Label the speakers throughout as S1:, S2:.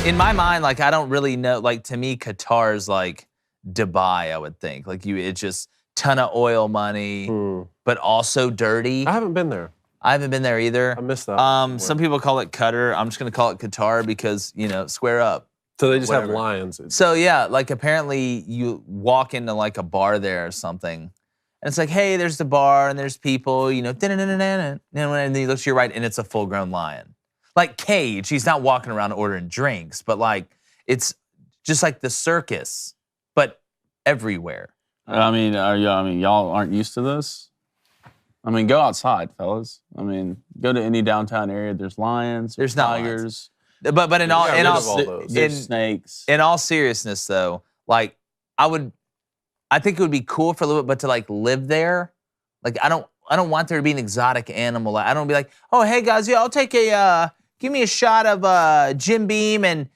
S1: in my mind, like, I don't really know. Like, to me, Qatar is like Dubai, I would think. Like, it's just ton of oil money, but also dirty.
S2: I haven't been there.
S1: I haven't been there either.
S2: I missed that.
S1: Some people call it Qatar. I'm just going to call it Qatar because, square up.
S2: So they just have lions.
S1: So, yeah, like, apparently you walk into, like, a bar there or something, and it's like, hey, there's the bar, and there's people, and then you look to your right, and it's a full-grown lion. Like Cage, he's not walking around ordering drinks, but like it's just like the circus, but everywhere.
S3: I mean, y'all aren't used to this. I mean, go outside, fellas. I mean, go to any downtown area. There's lions. There's tigers.
S1: But in all
S3: there's snakes.
S1: In all seriousness, though, like I think it would be cool for a little bit, but to like live there, like I don't want there to be an exotic animal. I don't be like, oh hey guys, yeah, I'll take give me a shot of Jim Beam and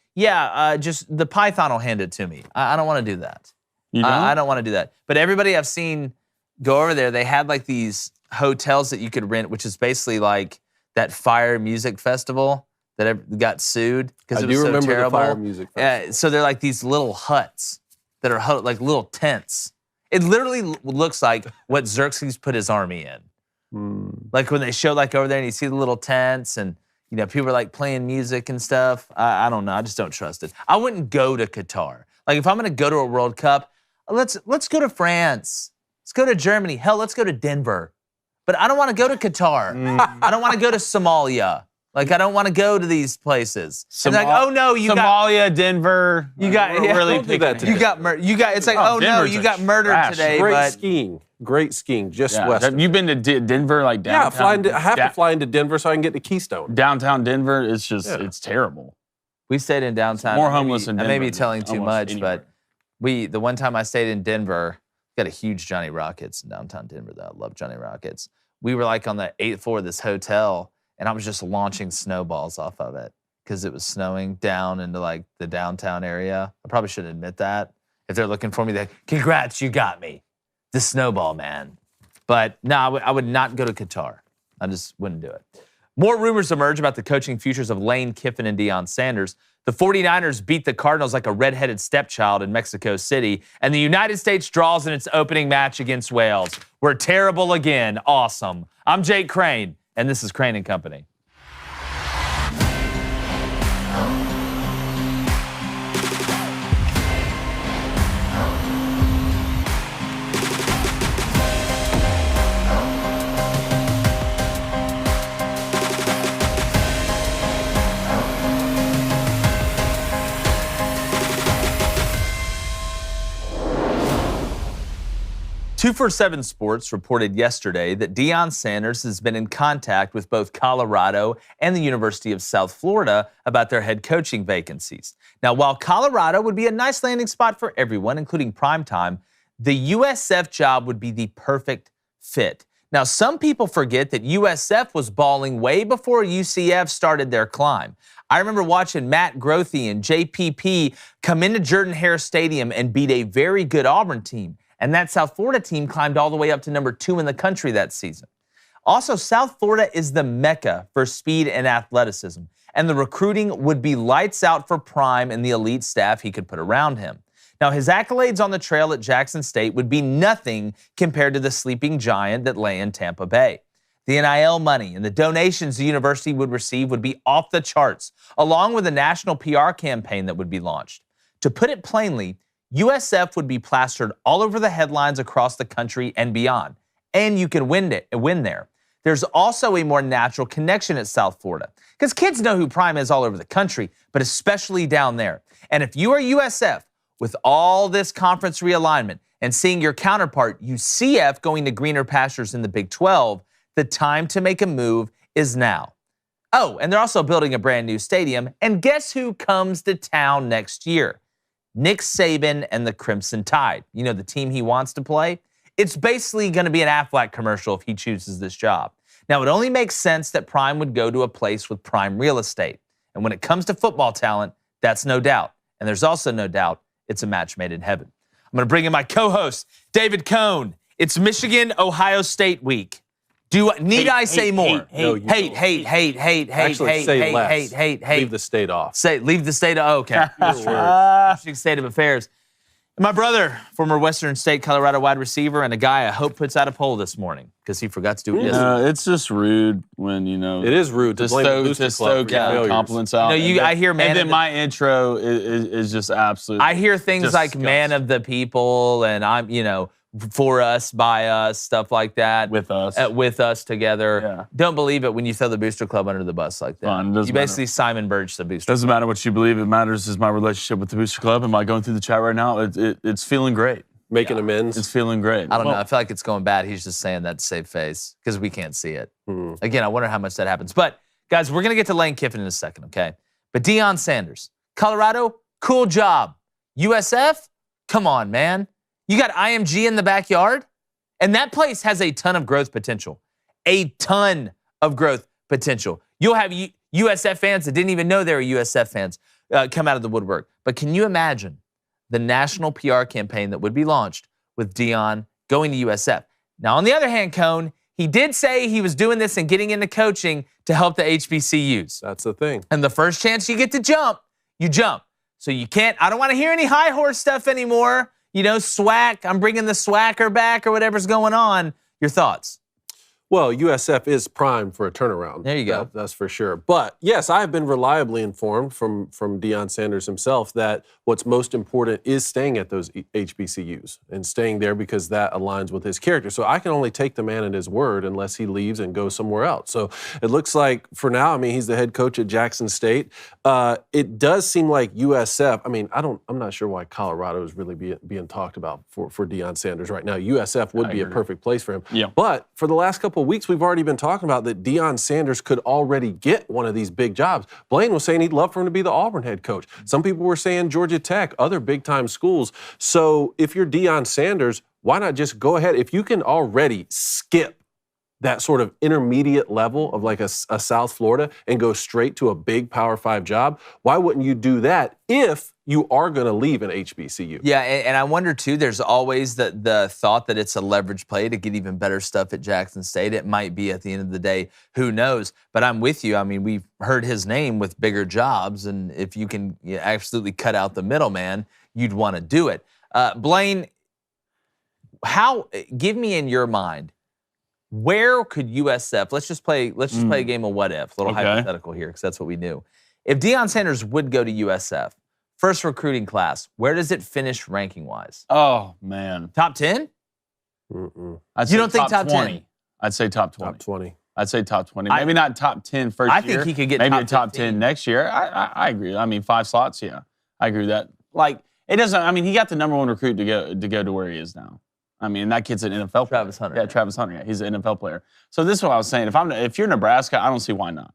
S1: just the python will hand it to me. I don't want to do that.
S3: You don't?
S1: I don't want to do that. But everybody I've seen go over there, they had like these hotels that you could rent, which is basically like that Fire Music Festival that got sued because it was so terrible.
S2: The Fire Music Festival.
S1: So they're like these little huts that are like little tents. It literally looks like what Xerxes put his army in. Like when they show like over there and you see the little tents and people are like playing music and stuff. I don't know. I just don't trust it. I wouldn't go to Qatar. Like if I'm gonna go to a World Cup, let's go to France. Let's go to Germany. Hell, let's go to Denver. But I don't want to go to Qatar. I don't want to go to Somalia. Like I don't want to go to these places. It's like, oh no, you
S3: Somalia, Denver.
S1: You got
S3: really
S1: you got It's like, oh no, you got murdered today.
S2: Great skiing, just west.
S3: You've been to Denver, like downtown?
S2: Yeah, I have to fly into Denver so I can get to Keystone.
S3: Downtown Denver, it's just, it's terrible.
S1: We stayed in downtown.
S3: More homeless in Denver.
S1: I may be telling too much,
S3: anywhere.
S1: but the one time I stayed in Denver, got a huge Johnny Rockets in downtown Denver, though. I love Johnny Rockets. We were like on the 8th floor of this hotel, and I was just launching snowballs off of it because it was snowing down into like the downtown area. I probably shouldn't admit that. If they're looking for me, they're like, congrats, you got me. The snowball man. But no, I would not go to Qatar. I just wouldn't do it. More rumors emerge about the coaching futures of Lane Kiffin and Deion Sanders. The 49ers beat the Cardinals like a redheaded stepchild in Mexico City, and the United States draws in its opening match against Wales. We're terrible again. Awesome. I'm Jake Crane, and this is Crane & Company. .247 Sports reported yesterday that Deion Sanders has been in contact with both Colorado and the University of South Florida about their head coaching vacancies. Now, while Colorado would be a nice landing spot for everyone, including primetime, the USF job would be the perfect fit. Now, some people forget that USF was balling way before UCF started their climb. I remember watching Matt Grothe and JPP come into Jordan-Hare Stadium and beat a very good Auburn team. And that South Florida team climbed all the way up to number 2 in the country that season. Also, South Florida is the mecca for speed and athleticism, and the recruiting would be lights out for Prime and the elite staff he could put around him. Now, his accolades on the trail at Jackson State would be nothing compared to the sleeping giant that lay in Tampa Bay. The NIL money and the donations the university would receive would be off the charts, along with a national PR campaign that would be launched. To put it plainly, USF would be plastered all over the headlines across the country and beyond, and you can win there. There's also a more natural connection at South Florida, because kids know who Prime is all over the country, but especially down there. And if you are USF, with all this conference realignment and seeing your counterpart, UCF, going to greener pastures in the Big 12, the time to make a move is now. Oh, and they're also building a brand new stadium, and guess who comes to town next year? Nick Saban and the Crimson Tide. You know, the team he wants to play? It's basically going to be an Aflac commercial if he chooses this job. Now, it only makes sense that Prime would go to a place with prime real estate. And when it comes to football talent, that's no doubt. And there's also no doubt it's a match made in heaven. I'm going to bring in my co-host, David Cohn. It's Michigan-Ohio State week. Need I say more?
S2: Hate. Actually, say less. Leave the state off.
S1: Leave the state off. Okay. Interesting state of affairs. My brother, former Western State, Colorado wide receiver, and a guy I hope puts out a poll this morning because he forgot to do it yesterday.
S3: It's just rude when,
S2: It is rude to
S3: stoke compliments out.
S1: I hear man.
S3: And then my intro is just absolute.
S1: I hear things
S3: disgusting.
S1: like man of the people, and I'm, for us, by us, stuff like that.
S3: With us
S1: together.
S3: Yeah.
S1: Don't believe it when you throw the Booster Club under the bus like that. You basically Simon Birch the Booster
S3: Doesn't matter what you believe. It matters is my relationship with the Booster Club. Am I going through the chat right now? It's feeling great.
S2: Making amends.
S3: It's feeling great.
S1: I don't know. I feel like it's going bad. He's just saying that to save face because we can't see it. Again, I wonder how much that happens. But, guys, we're going to get to Lane Kiffin in a second, okay? But Deion Sanders, Colorado, cool job. USF, come on, man. You got IMG in the backyard, and that place has a ton of growth potential. A ton of growth potential. You'll have USF fans that didn't even know they were USF fans come out of the woodwork. But can you imagine the national PR campaign that would be launched with Deion going to USF? Now, on the other hand, Cone, he did say he was doing this and getting into coaching to help the HBCUs.
S2: That's the thing.
S1: And the first chance you get to jump, you jump. So you can't, I don't want to hear any high horse stuff anymore. Swack, I'm bringing the swacker back or whatever's going on. Your thoughts?
S2: Well, USF is primed for a turnaround.
S1: There you go.
S2: That's for sure. But, yes, I have been reliably informed from Deion Sanders himself that what's most important is staying at those HBCUs and staying there because that aligns with his character. So I can only take the man at his word unless he leaves and goes somewhere else. So it looks like, for now, he's the head coach at Jackson State. It does seem like USF, I'm not sure why Colorado is really being talked about for Deion Sanders right now. USF would be a perfect place for him.
S3: Yeah.
S2: But for the last couple of weeks, we've already been talking about that Deion Sanders could already get one of these big jobs. Blaine was saying he'd love for him to be the Auburn head coach. Some people were saying Georgia Tech, other big-time schools. So if you're Deion Sanders, why not just go ahead? If you can already skip that sort of intermediate level of like a South Florida and go straight to a big Power 5 job, why wouldn't you do that if you are going to leave an HBCU?
S1: Yeah, and I wonder, too, there's always the thought that it's a leverage play to get even better stuff at Jackson State. It might be at the end of the day. Who knows? But I'm with you. We've heard his name with bigger jobs, and if you can absolutely cut out the middleman, you'd want to do it. Blaine, give me in your mind, where could USF, let's just play a game of what if, a little hypothetical here, because that's what we knew. If Deion Sanders would go to USF, first recruiting class, where does it finish ranking-wise?
S3: Oh, man.
S1: Top 10?
S2: Mm-mm.
S1: You don't think top
S3: 20?
S1: 10?
S3: I'd say top 20.
S2: Top 20.
S3: I'd say top 20. Maybe not top 10 first year.
S1: I think he could get
S3: maybe
S1: top
S3: 10 next year. I agree. 5 slots, yeah. I agree with that. It doesn't, he got the number one recruit to go to where he is now. That kid's an NFL player.
S1: Travis Hunter.
S3: Yeah, Travis Hunter. Yeah, he's an NFL player. So this is what I was saying. If you're Nebraska, I don't see why not.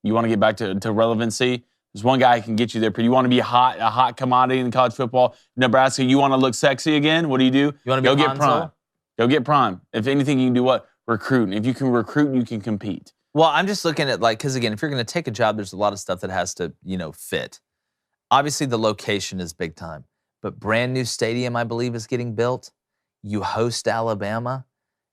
S3: You want to get back to relevancy? There's one guy who can get you there. You want to be a hot commodity in college football. Nebraska, you want to look sexy again? What do? You want to get prime. Go get prime. If anything, you can do what? Recruit. And if you can recruit, you can compete.
S1: Well, I'm just looking at because again, if you're going to take a job, there's a lot of stuff that has to fit. Obviously, the location is big time. But brand new stadium, I believe, is getting built. You host Alabama.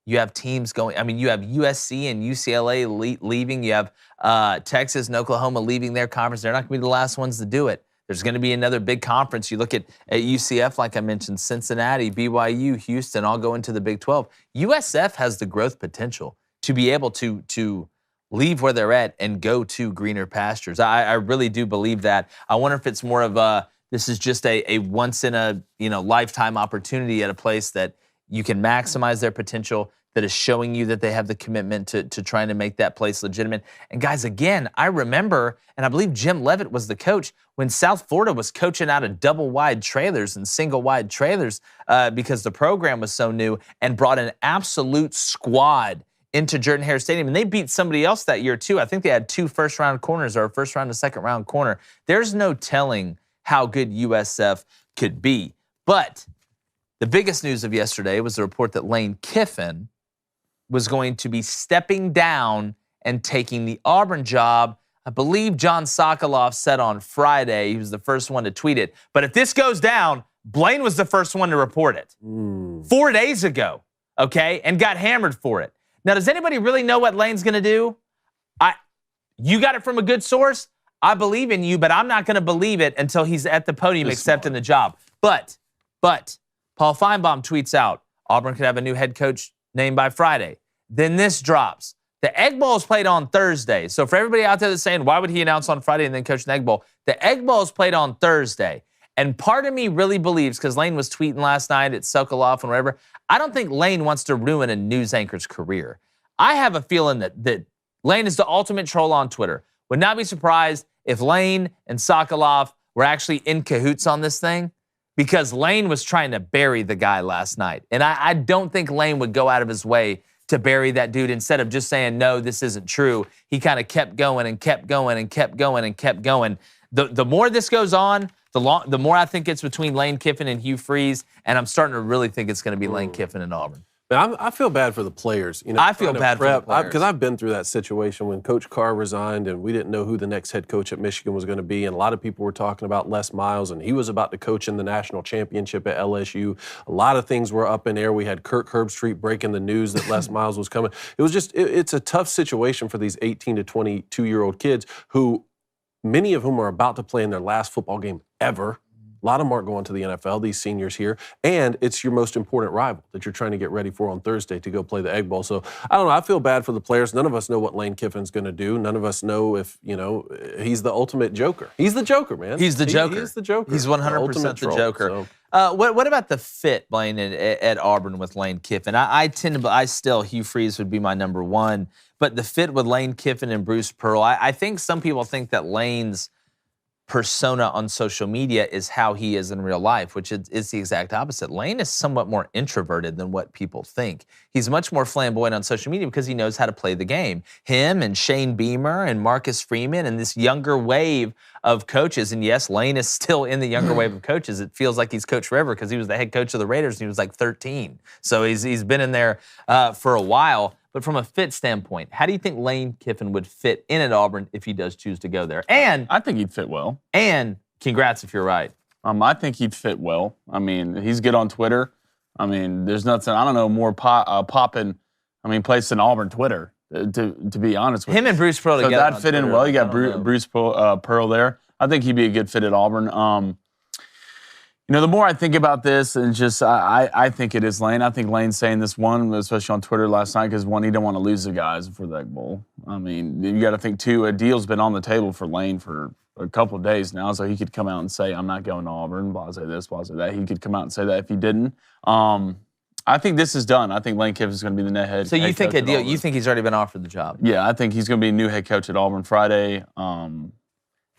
S1: You have teams going. You have USC and UCLA leaving. You have Texas and Oklahoma leaving their conference. They're not going to be the last ones to do it. There's going to be another big conference. You look at UCF, like I mentioned, Cincinnati, BYU, Houston, all go into the Big 12. USF has the growth potential to be able to leave where they're at and go to greener pastures. I really do believe that. I wonder if it's more of this is just a once in a lifetime opportunity at a place that you can maximize their potential, that is showing you that they have the commitment to trying to make that place legitimate. And guys, again, I remember, and I believe Jim Leavitt was the coach when South Florida was coaching out of double wide trailers and single wide trailers because the program was so new, and brought an absolute squad into Jordan-Hare Stadium. And they beat somebody else that year too. I think they had 2 first-round corners, or a first-round and second-round corner. There's no telling how good USF could be. But the biggest news of yesterday was the report that Lane Kiffin was going to be stepping down and taking the Auburn job. I believe John Sokoloff said on Friday, he was the first one to tweet it. But if this goes down, Blaine was the first one to report it. 4 days ago. okay, and got hammered for it. Now, does anybody really know what Lane's going to do? You got it from a good source. I believe in you, but I'm not going to believe it until he's at the podium accepting the job. But Paul Feinbaum tweets out, Auburn could have a new head coach named by Friday. Then this drops. The Egg Bowl is played on Thursday. So for everybody out there that's saying, why would he announce on Friday and then coach the Egg Bowl? The Egg Bowl is played on Thursday. And part of me really believes, because Lane was tweeting last night at Sokoloff and whatever, I don't think Lane wants to ruin a news anchor's career. I have a feeling that Lane is the ultimate troll on Twitter. Would not be surprised if Lane and Sokoloff were actually in cahoots on this thing, because Lane was trying to bury the guy last night. And I don't think Lane would go out of his way to bury that dude. Instead of just saying, no, this isn't true, he kind of kept going and kept going and kept going and kept going. The more this goes on, the more I think it's between Lane Kiffin and Hugh Freeze, and I'm starting to really think it's going to be Lane Kiffin and Auburn.
S2: But I feel bad for the players.
S1: I feel bad for the players.
S2: Because I've been through that situation when Coach Carr resigned and we didn't know who the next head coach at Michigan was going to be. And a lot of people were talking about Les Miles, and he was about to coach in the national championship at LSU. A lot of things were up in air. We had Kirk Herbstreit breaking the news that Les Miles was coming. It was just, it's a tough situation for these 18 to 22-year-old kids who, many of whom are about to play in their last football game ever. A lot of them aren't going to the NFL, these seniors here. And it's your most important rival that you're trying to get ready for on Thursday to go play the Egg Bowl. So, I don't know. I feel bad for the players. None of us know what Lane Kiffin's going to do. None of us know if, he's the ultimate joker. He's the Joker, man.
S1: He's the Joker.
S2: He's the Joker.
S1: He's 100% the Joker. So. What about the fit, Blaine, at Auburn with Lane Kiffin? I still, Hugh Freeze would be my number one. But the fit with Lane Kiffin and Bruce Pearl, I think some people think that Lane's persona on social media is how he is in real life, which is the exact opposite. Lane is somewhat more introverted than what people think. He's much more flamboyant on social media because he knows how to play the game. Him and Shane Beamer and Marcus Freeman and this younger wave of coaches, and yes, Lane is still in the younger wave of coaches. It feels like he's coached forever because he was the head coach of the Raiders and he was like 13. So he's been in there for a while. But from a fit standpoint, how do you think Lane Kiffin would fit in at Auburn if he does choose to go there? And
S3: I think he'd fit well.
S1: And congrats if you're right.
S3: I think he'd fit well. I mean, he's good on Twitter. I mean, there's nothing, I don't know, more popping, place than Auburn Twitter, to be honest with you.
S1: Him and Bruce Pearl together.
S3: So that'd fit in well. You got Bruce Pearl there. I think he'd be a good fit at Auburn. The more I think about this, and just I think it is Lane. I think Lane's saying this one, especially on Twitter last night, because one, he don't want to lose the guys for the Egg Bowl. I mean, you got to think too. A deal's been on the table for Lane for a couple of days now, so he could come out and say, "I'm not going to Auburn." Blase this, blase that. He could come out and say that if he didn't. I think this is done. I think Lane Kiffin's going to be the net head.
S1: So you think a deal? You think he's already been offered the job?
S3: Yeah, I think he's going to be a new head coach at Auburn Friday.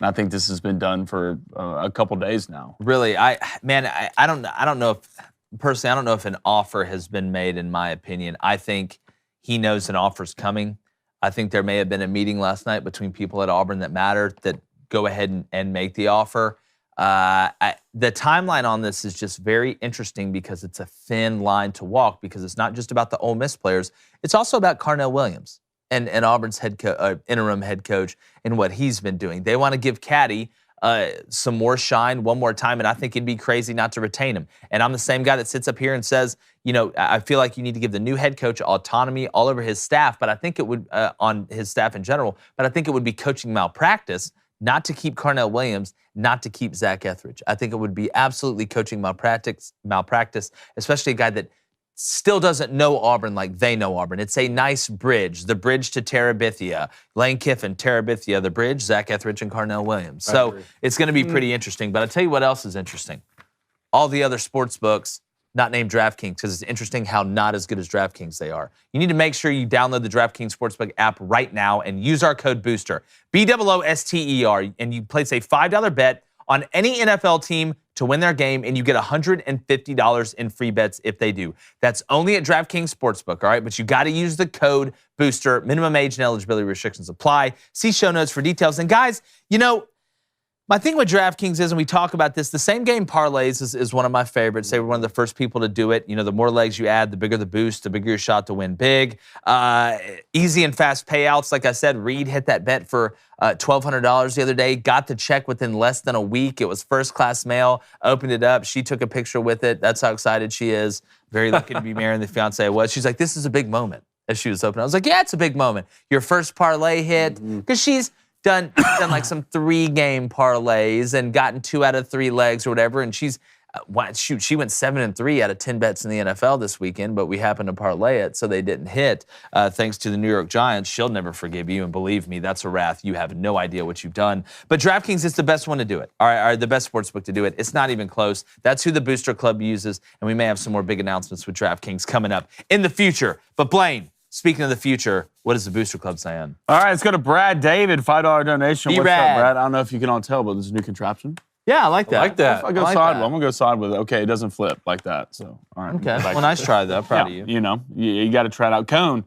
S3: I think this has been done for a couple days now.
S1: Really, I don't know if personally, I don't know if an offer has been made. In my opinion, I think he knows an offer's coming. I think there may have been a meeting last night between people at Auburn that matter that go ahead and make the offer. The timeline on this is just very interesting because it's a thin line to walk, because it's not just about the Ole Miss players. It's also about Carnell Williams and Auburn's interim head coach and what he's been doing. They want to give Caddy some more shine one more time, and I think it'd be crazy not to retain him. And I'm the same guy that sits up here and says, I feel like you need to give the new head coach autonomy all over his staff, but I think it would, on his staff in general, but I think it would be coaching malpractice not to keep Carnell Williams, not to keep Zach Etheridge. I think it would be absolutely coaching malpractice, especially a guy that still doesn't know Auburn like they know Auburn. It's a nice bridge, the bridge to Terabithia. Lane Kiffin, Terabithia, the bridge, Zach Etheridge and Carnell Williams. So it's going to be pretty interesting. But I'll tell you what else is interesting. All the other sports books, not named DraftKings, because it's interesting how not as good as DraftKings they are. You need to make sure you download the DraftKings Sportsbook app right now and use our code BOOSTER, BOOSTER, and you place a $5 bet on any NFL team to win their game, and you get $150 in free bets if they do. That's only at DraftKings Sportsbook, all right? But you got to use the code BOOSTER. Minimum age and eligibility restrictions apply. See show notes for details. And guys, My thing with DraftKings is, and we talk about this, the same game parlays is one of my favorites. They were one of the first people to do it. You know, the more legs you add, the bigger the boost, the bigger your shot to win big. Easy and fast payouts. Like I said, Reed hit that bet for $1,200 the other day. Got the check within less than a week. It was first-class mail. Opened it up. She took a picture with it. That's how excited she is. Very lucky to be marrying the fiance I was. She's like, this is a big moment as she was opening. I was like, yeah, it's a big moment. Your first parlay hit. Because she's done like some 3-game parlays and gotten 2 out of 3 legs or whatever. And she's, she went 7-3 out of 10 bets in the NFL this weekend, but we happened to parlay it, so they didn't hit. Thanks to the New York Giants, she'll never forgive you. And believe me, that's a wrath. You have no idea what you've done. But DraftKings is the best one to do it. All right, the best sportsbook to do it. It's not even close. That's who the Booster Club uses. And we may have some more big announcements with DraftKings coming up in the future. But Blaine, speaking of the future, what is the Booster Club saying?
S3: All right, let's go to Brad David, $5 donation. What's up,
S1: B-Rad.
S3: Brad? I don't know if you can all tell, but there's a new contraption.
S1: Yeah, I like that.
S2: I like that.
S3: I'm going to go side with it. Okay, it doesn't flip like that. So, all right.
S1: Okay. Well, nice try, though. Proud of you.
S3: You know, you got to try it out. Cone,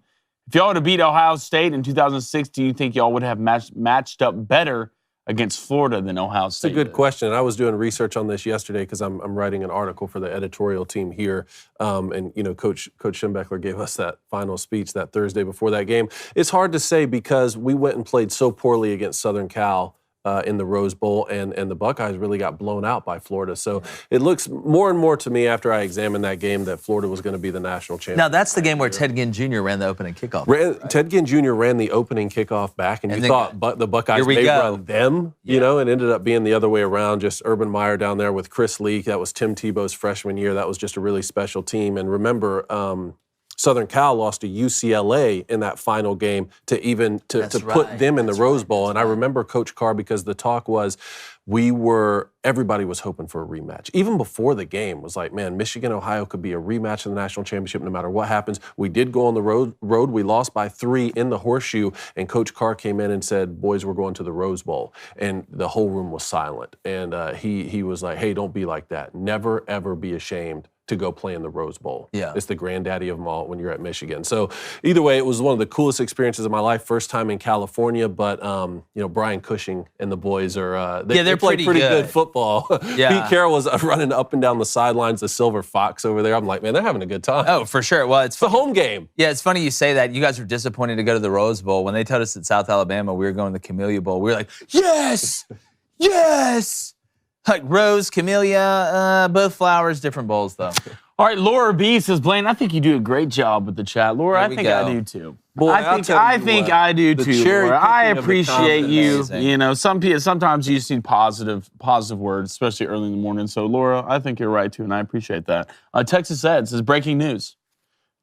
S3: if y'all would have beat Ohio State in 2006, do you think y'all would have matched up better against Florida than Ohio State?
S2: It's a good question. I was doing research on this yesterday because I'm writing an article for the editorial team here. And, you know, Coach Schembechler gave us that final speech that Thursday before that game. It's hard to say because we went and played so poorly against Southern Cal in the Rose Bowl, and the Buckeyes really got blown out by Florida. So it looks more and more to me after I examined that game that Florida was going to be the national champion.
S1: Now, that's the game where Ted Ginn Jr. ran the opening kickoff.
S2: Ted Ginn Jr. ran the opening kickoff back, and you thought the Buckeyes may run them, you know, and ended up being the other way around. Just Urban Meyer down there with Chris Leak. That was Tim Tebow's freshman year. That was just a really special team. And remember, Southern Cal lost to UCLA in that final game to put them in the Rose Bowl. And I remember Coach Carr because the talk was everybody was hoping for a rematch. Even before the game was like, man, Michigan, Ohio could be a rematch in the national championship no matter what happens. We did go on the road. We lost by 3 in the Horseshoe, and Coach Carr came in and said, boys, we're going to the Rose Bowl. And the whole room was silent. And he was like, hey, don't be like that. Never, ever be ashamed to go play in the Rose Bowl.
S1: Yeah.
S2: It's the granddaddy of them all when you're at Michigan. So either way, it was one of the coolest experiences of my life. First time in California, but you know, Brian Cushing and the boys are they play pretty good football.
S1: Yeah.
S2: Pete Carroll was running up and down the sidelines, the Silver Fox over there. I'm like, man, they're having a good time.
S1: Oh, for sure. Well, it's
S2: a home game.
S1: Yeah, it's funny you say that. You guys were disappointed to go to the Rose Bowl. When they told us at South Alabama we were going to the Camellia Bowl, we were like, yes, yes. Like Rose, Camellia, both flowers, different bowls though.
S3: All right, Laura B says, Blaine, I think you do a great job with the chat. Laura, I think I do too.
S2: Boy,
S3: I think I do too, Laura. I appreciate you.
S1: Amazing.
S3: You know, sometimes you just need positive words, especially early in the morning. So, Laura, I think you're right too, and I appreciate that. Texas Ed says, breaking news.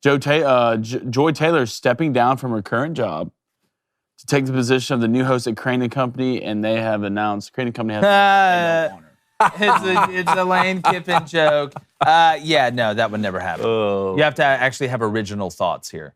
S3: Joy Taylor is stepping down from her current job to take the position of the new host at Crane & Company, and they have announced Crane & Company has
S1: It's a Lane Kiffin joke. Yeah, no, that would never happen. You have to actually have original thoughts here.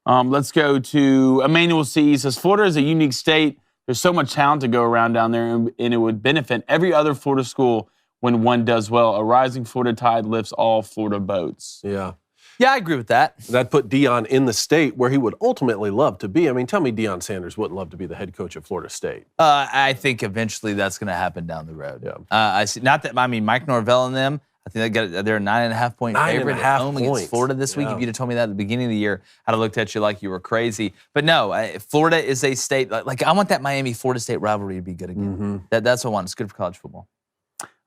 S3: Let's go to Emmanuel C. He says, Florida is a unique state. There's so much talent to go around down there, and it would benefit every other Florida school when one does well. A rising Florida tide lifts all Florida boats.
S2: Yeah.
S1: Yeah, I agree with that.
S2: That put Deion in the state where he would ultimately love to be. I mean, tell me Deion Sanders wouldn't love to be the head coach of Florida State.
S1: I think eventually that's going to happen down the road.
S2: Yeah.
S1: I see. Not that, I mean, Mike Norvell and them, I think they're a 9.5 point favorite at home against Florida this week. If you'd have told me that at the beginning of the year, I'd have looked at you like you were crazy. But no, Florida is a state, like I want that Miami-Florida State rivalry to be good again. That's what I want. It's good for college football.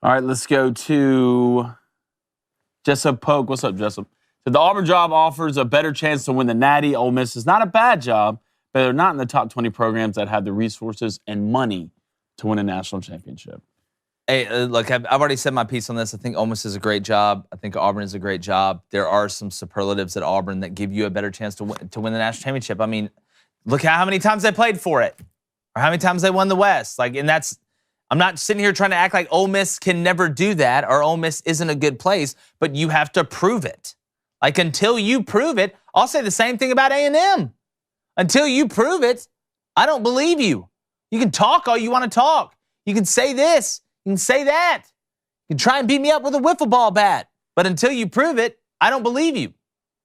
S3: All right, let's go to Jessup Polk. What's up, Jessup? So the Auburn job offers a better chance to win the Natty. Ole Miss is not a bad job, but they're not in the top 20 programs that have the resources and money to win a national championship.
S1: Hey, look, I've already said my piece on this. I think Ole Miss is a great job. I think Auburn is a great job. There are some superlatives at Auburn that give you a better chance to win the national championship. I mean, look at how many times they played for it, or how many times they won the West. Like, and that's, I'm not sitting here trying to act like Ole Miss can never do that or Ole Miss isn't a good place, but you have to prove it. Like, until you prove it, I'll say the same thing about A&M. Until you prove it, I don't believe you. You can talk all you want to talk. You can say this. You can say that. You can try and beat me up with a wiffle ball bat. But until you prove it, I don't believe you.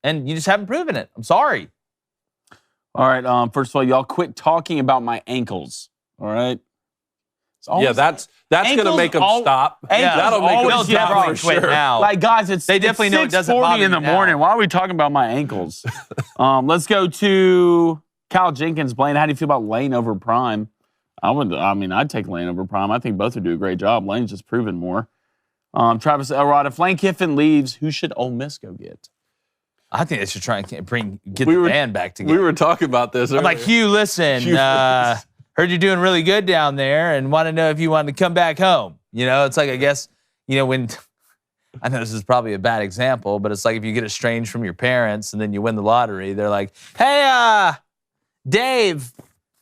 S1: And you just haven't proven it. I'm sorry.
S3: All right. First of all, y'all quit talking about my ankles. All right.
S2: Yeah, that's going to make them stop. That'll make them stop for sure.
S1: Now.
S3: Like, guys,
S1: they definitely know it doesn't bother
S3: in the morning. Why are we talking about my ankles? Let's go to Kyle Jenkins. Blaine, how do you feel about Lane over Prime? I'd take Lane over Prime. I think both would do a great job. Lane's just proven more. Travis Elrod, if Lane Kiffin leaves, who should Ole Miss go get?
S1: I think they should try and get the band back together.
S2: We were talking about this earlier.
S1: I'm like, Hugh, listen, heard you're doing really good down there and want to know if you want to come back home. It's like, I guess, when I know this is probably a bad example, but it's like if you get estranged from your parents and then you win the lottery, they're like, hey, Dave,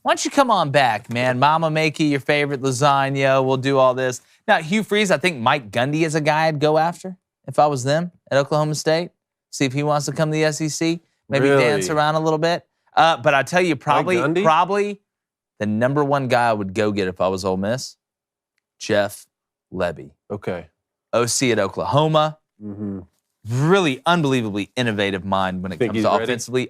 S1: why don't you come on back, man? Mama make you your favorite lasagna. We'll do all this. Now, Hugh Freeze, I think Mike Gundy is a guy I'd go after if I was them at Oklahoma State. See if he wants to come to the SEC. Maybe dance around a little bit. But I tell you, probably the number one guy I would go get if I was Ole Miss, Jeff Lebby.
S2: Okay.
S1: OC at Oklahoma.
S2: Mm-hmm.
S1: Really unbelievably innovative mind when it comes to offensively.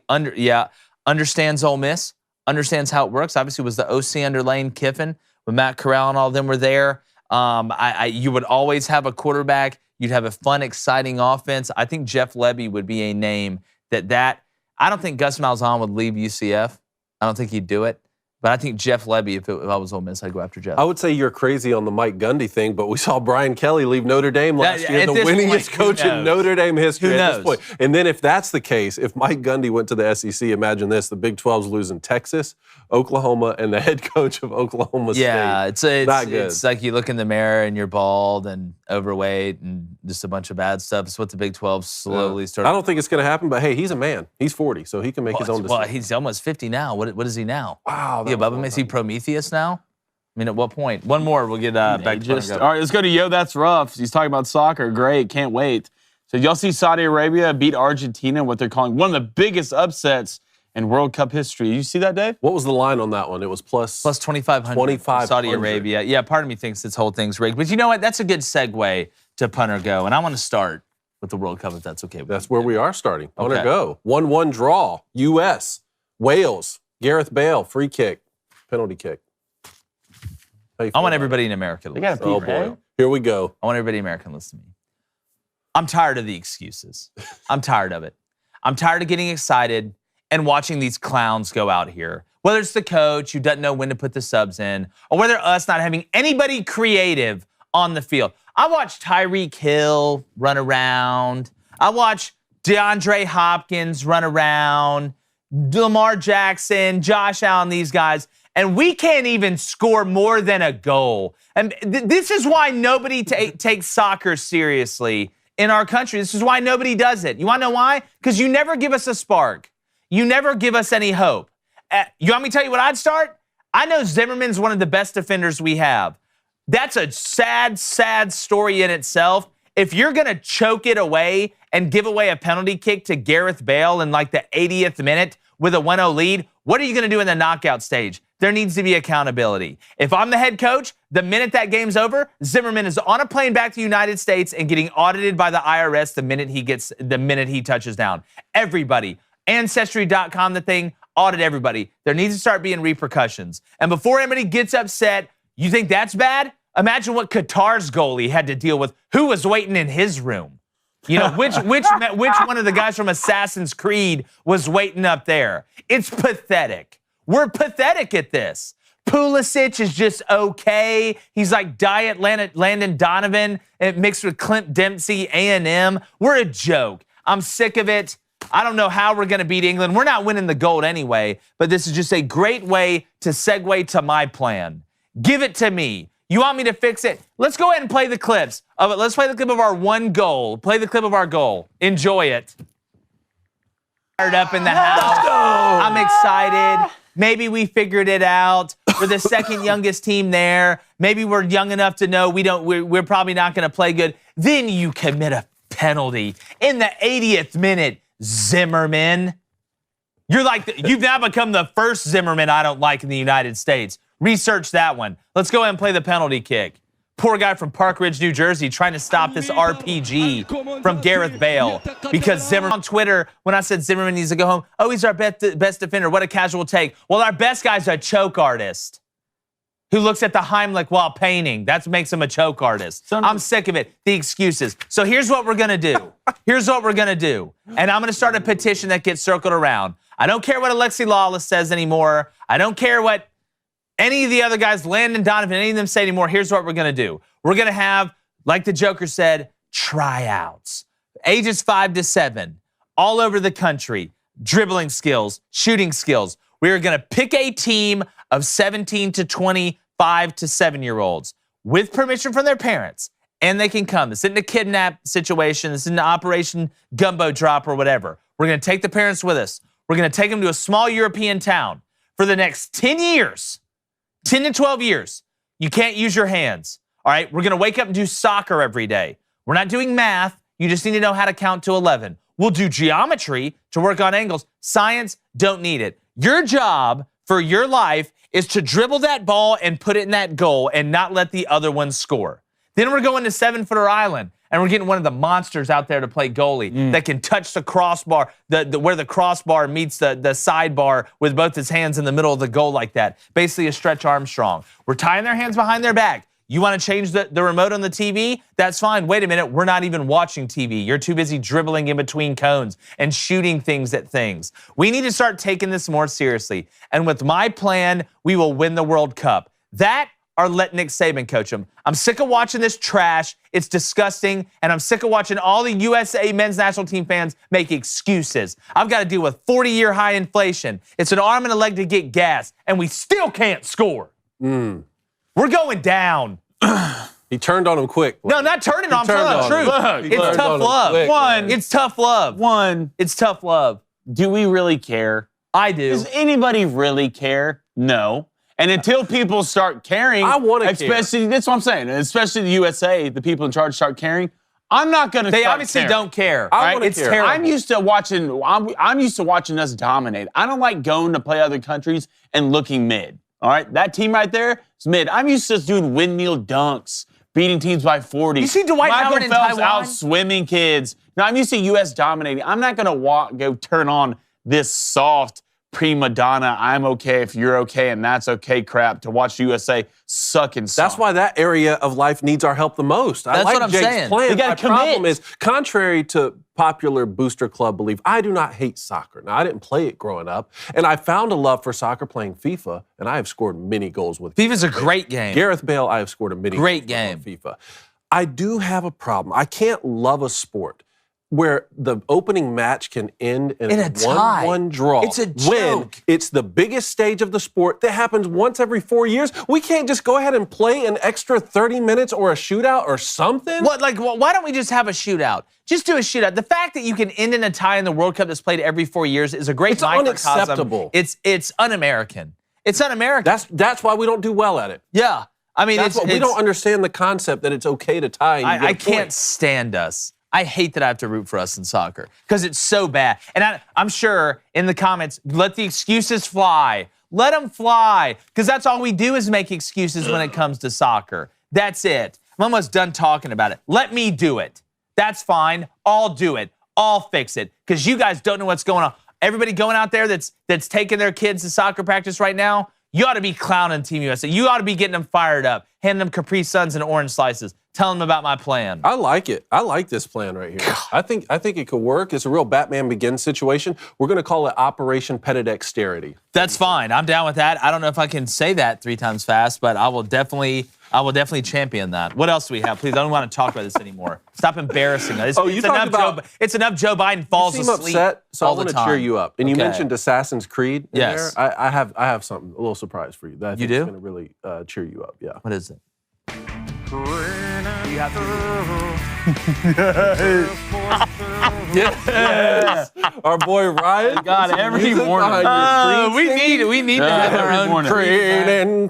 S1: Understands Ole Miss. Understands how it works. Obviously was the OC under Lane Kiffin when Matt Corral and all of them were there. You would always have a quarterback. You'd have a fun, exciting offense. I think Jeff Lebby would be a name that I don't think Gus Malzahn would leave UCF. I don't think he'd do it. But I think Jeff Lebby, if I was Ole Miss, I'd go after Jeff.
S2: I would say you're crazy on the Mike Gundy thing, but we saw Brian Kelly leave Notre Dame last year, the winningest coach in Notre Dame history at this point. And then if that's the case, if Mike Gundy went to the SEC, imagine this, the Big 12's losing Texas, Oklahoma, and the head coach of Oklahoma State.
S1: Yeah, it's like you look in the mirror and you're bald and overweight and just a bunch of bad stuff. It's what the Big 12 slowly started.
S2: I don't think it's going to happen, but hey, he's a man. He's 40, so he can make his own decision.
S1: Well, he's almost 50 now. What is he now?
S2: Wow.
S1: Yeah, Bubba, is he Prometheus now? I mean, at what point? One more, we'll get back to
S3: all right, let's go to Yo, That's Rough. He's talking about soccer. Great, can't wait. So y'all see Saudi Arabia beat Argentina, what they're calling one of the biggest upsets in World Cup history. You see that, Dave?
S2: What was the line on that one? It was plus
S1: 2,500. Saudi Arabia. Yeah, part of me thinks this whole thing's rigged. But you know what? That's a good segue to Punter Go. And I want to start with the World Cup, if that's okay with you.
S2: That's where we are starting. Punter Go. 1-1 draw. U.S. Wales. Gareth Bale. Free kick. Penalty kick.
S1: I want everybody in America to listen.
S2: Oh, boy. Here we go.
S1: I want everybody in America to listen to me. I'm tired of the excuses. I'm tired of it. I'm tired of getting excited and watching these clowns go out here. Whether it's the coach who doesn't know when to put the subs in, or whether us not having anybody creative on the field. I watched Tyreek Hill run around. I watched DeAndre Hopkins run around. Lamar Jackson, Josh Allen, these guys. And we can't even score more than a goal. And this is why nobody takes soccer seriously in our country. This is why nobody does it. You want to know why? Because you never give us a spark. You never give us any hope. You want me to tell you what I'd start? I know Zimmerman's one of the best defenders we have. That's a sad, sad story in itself. If you're going to choke it away and give away a penalty kick to Gareth Bale in like the 80th minute with a 1-0 lead, what are you going to do in the knockout stage? There needs to be accountability. If I'm the head coach, the minute that game's over, Zimmerman is on a plane back to the United States and getting audited by the IRS the minute he touches down. Everybody. Ancestry.com, the thing, audit everybody. There needs to start being repercussions. And before anybody gets upset, you think that's bad? Imagine what Qatar's goalie had to deal with. Who was waiting in his room? You know, which one of the guys from Assassin's Creed was waiting up there? It's pathetic. We're pathetic at this. Pulisic is just okay. He's like Diet Landon Donovan mixed with Clint Dempsey, A&M. We're a joke. I'm sick of it. I don't know how we're going to beat England. We're not winning the gold anyway, but this is just a great way to segue to my plan. Give it to me. You want me to fix it? Let's go ahead and play the clips of it. Let's play the clip of our one goal. Play the clip of our goal. Enjoy it. Fired up in the house. I'm excited. Maybe we figured it out. We're the second youngest team there. Maybe we're young enough to know we're probably not going to play good. Then you commit a penalty in the 80th minute, Zimmerman. You've now become the first Zimmerman I don't like in the United States. Research that one. Let's go ahead and play the penalty kick. Poor guy from Park Ridge, New Jersey, trying to stop this RPG from Gareth Bale. Because Zimmerman on Twitter, when I said Zimmerman needs to go home, oh, he's our best defender. What a casual take. Well, our best guy's a choke artist. who looks at the Heimlich while painting. That makes him a choke artist. I'm sick of it. The excuses. So here's what we're going to do. Here's what we're going to do. And I'm going to start a petition that gets circled around. I don't care what Alexi Lawless says anymore. I don't care what any of the other guys, Landon Donovan, any of them say anymore. Here's what we're going to do. We're going to have, like the Joker said, tryouts. Ages 5 to 7, all over the country. Dribbling skills, shooting skills. We are going to pick a team of 17 to 25 to 7-year-olds with permission from their parents, and they can come. This isn't a kidnap situation. This isn't an Operation Gumbo Drop or whatever. We're going to take the parents with us. We're going to take them to a small European town for the next 10 years, 10 to 12 years. You can't use your hands. All right, we're going to wake up and do soccer every day. We're not doing math. You just need to know how to count to 11. We'll do geometry to work on angles. Science, don't need it. Your job for your life is to dribble that ball and put it in that goal and not let the other one score. Then we're going to 7-footer island, and we're getting one of the monsters out there to play goalie that can touch the crossbar, where the crossbar meets the sidebar with both his hands in the middle of the goal like that. Basically a Stretch Armstrong. We're tying their hands behind their back. You want to change the remote on the TV? That's fine. Wait a minute. We're not even watching TV. You're too busy dribbling in between cones and shooting things at things. We need to start taking this more seriously. And with my plan, we will win the World Cup. That or let Nick Saban coach them. I'm sick of watching this trash. It's disgusting. And I'm sick of watching all the USA men's national team fans make excuses. I've got to deal with 40-year high inflation. It's an arm and a leg to get gas, and we still can't score. We're going down.
S2: He turned on him quick.
S1: No, not turning on him. I'm telling the truth. It's tough love. It's tough love. It's tough love.
S3: Do we really care?
S1: I do.
S3: Does anybody really care? No. And until people start caring,
S2: I want to
S3: especially, that's what I'm saying, especially the USA, the people in charge start caring, I'm not going to
S1: They obviously don't care.
S2: Right?
S1: It's terrible.
S3: I'm used to watching us dominate. I don't like going to play other countries and looking mid. All right? That team right there is mid. I'm used to just doing windmill dunks, beating teams by 40.
S1: You see Dwight Howard in
S3: Michael Phelps
S1: Taiwan?
S3: out swimming kids. No, I'm used to U.S. dominating. I'm not going to go turn on this soft prima donna, I'm okay if you're okay and that's okay crap to watch USA suck and suck.
S2: That's why that area of life needs our help the most.
S1: That's what I'm saying.
S2: Plan. My problem is, contrary to popular booster club belief, I do not hate soccer. Now, I didn't play it growing up, and I found a love for soccer playing FIFA, and I have scored many goals with
S1: FIFA's a great game.
S2: Gareth Bale, I have scored a many
S1: great
S2: goals
S1: game.
S2: with FIFA. I do have a problem. I can't love a sport where the opening match can end in a 1-1 draw.
S1: It's a joke.
S2: When it's the biggest stage of the sport that happens once every 4 years. We can't just go ahead and play an extra 30 minutes or a shootout or something?
S1: Why don't we just have a shootout? Just do a shootout. The fact that you can end in a tie in the World Cup that's played every 4 years is a great microcosm.
S2: It's unacceptable.
S1: It's un-American. It's un-American.
S2: That's why we don't do well at it.
S1: Yeah. I mean,
S2: we don't understand the concept that it's okay to tie. And
S1: I can't stand us. I hate that I have to root for us in soccer because it's so bad. And I'm sure in the comments, let the excuses fly. Let them fly because that's all we do is make excuses when it comes to soccer. That's it. I'm almost done talking about it. Let me do it. That's fine. I'll do it. I'll fix it because you guys don't know what's going on. Everybody going out there that's taking their kids to soccer practice right now, you ought to be clowning Team USA. You ought to be getting them fired up, handing them Capri Suns and orange slices. Tell them about my plan.
S2: I like it. I like this plan right here. I think it could work. It's a real Batman Begins situation. We're going to call it Operation Petadexterity.
S1: That's fine. I'm down with that. I don't know if I can say that 3 times fast, but I will definitely champion that. What else do we have? Please, I don't want to talk about this anymore. Stop embarrassing us. It's enough Joe Biden falls asleep
S2: upset, so
S1: all
S2: I want
S1: the
S2: to
S1: time.
S2: cheer you up. And you mentioned Assassin's Creed in
S1: yes.
S2: there. I have something, a little surprise for you that I think is going to really cheer you up. Yeah.
S1: What is it?
S2: You have to. Yes. Our boy Ryan.
S3: God, every morning.
S1: We need to have our own
S3: morning.
S2: Crane and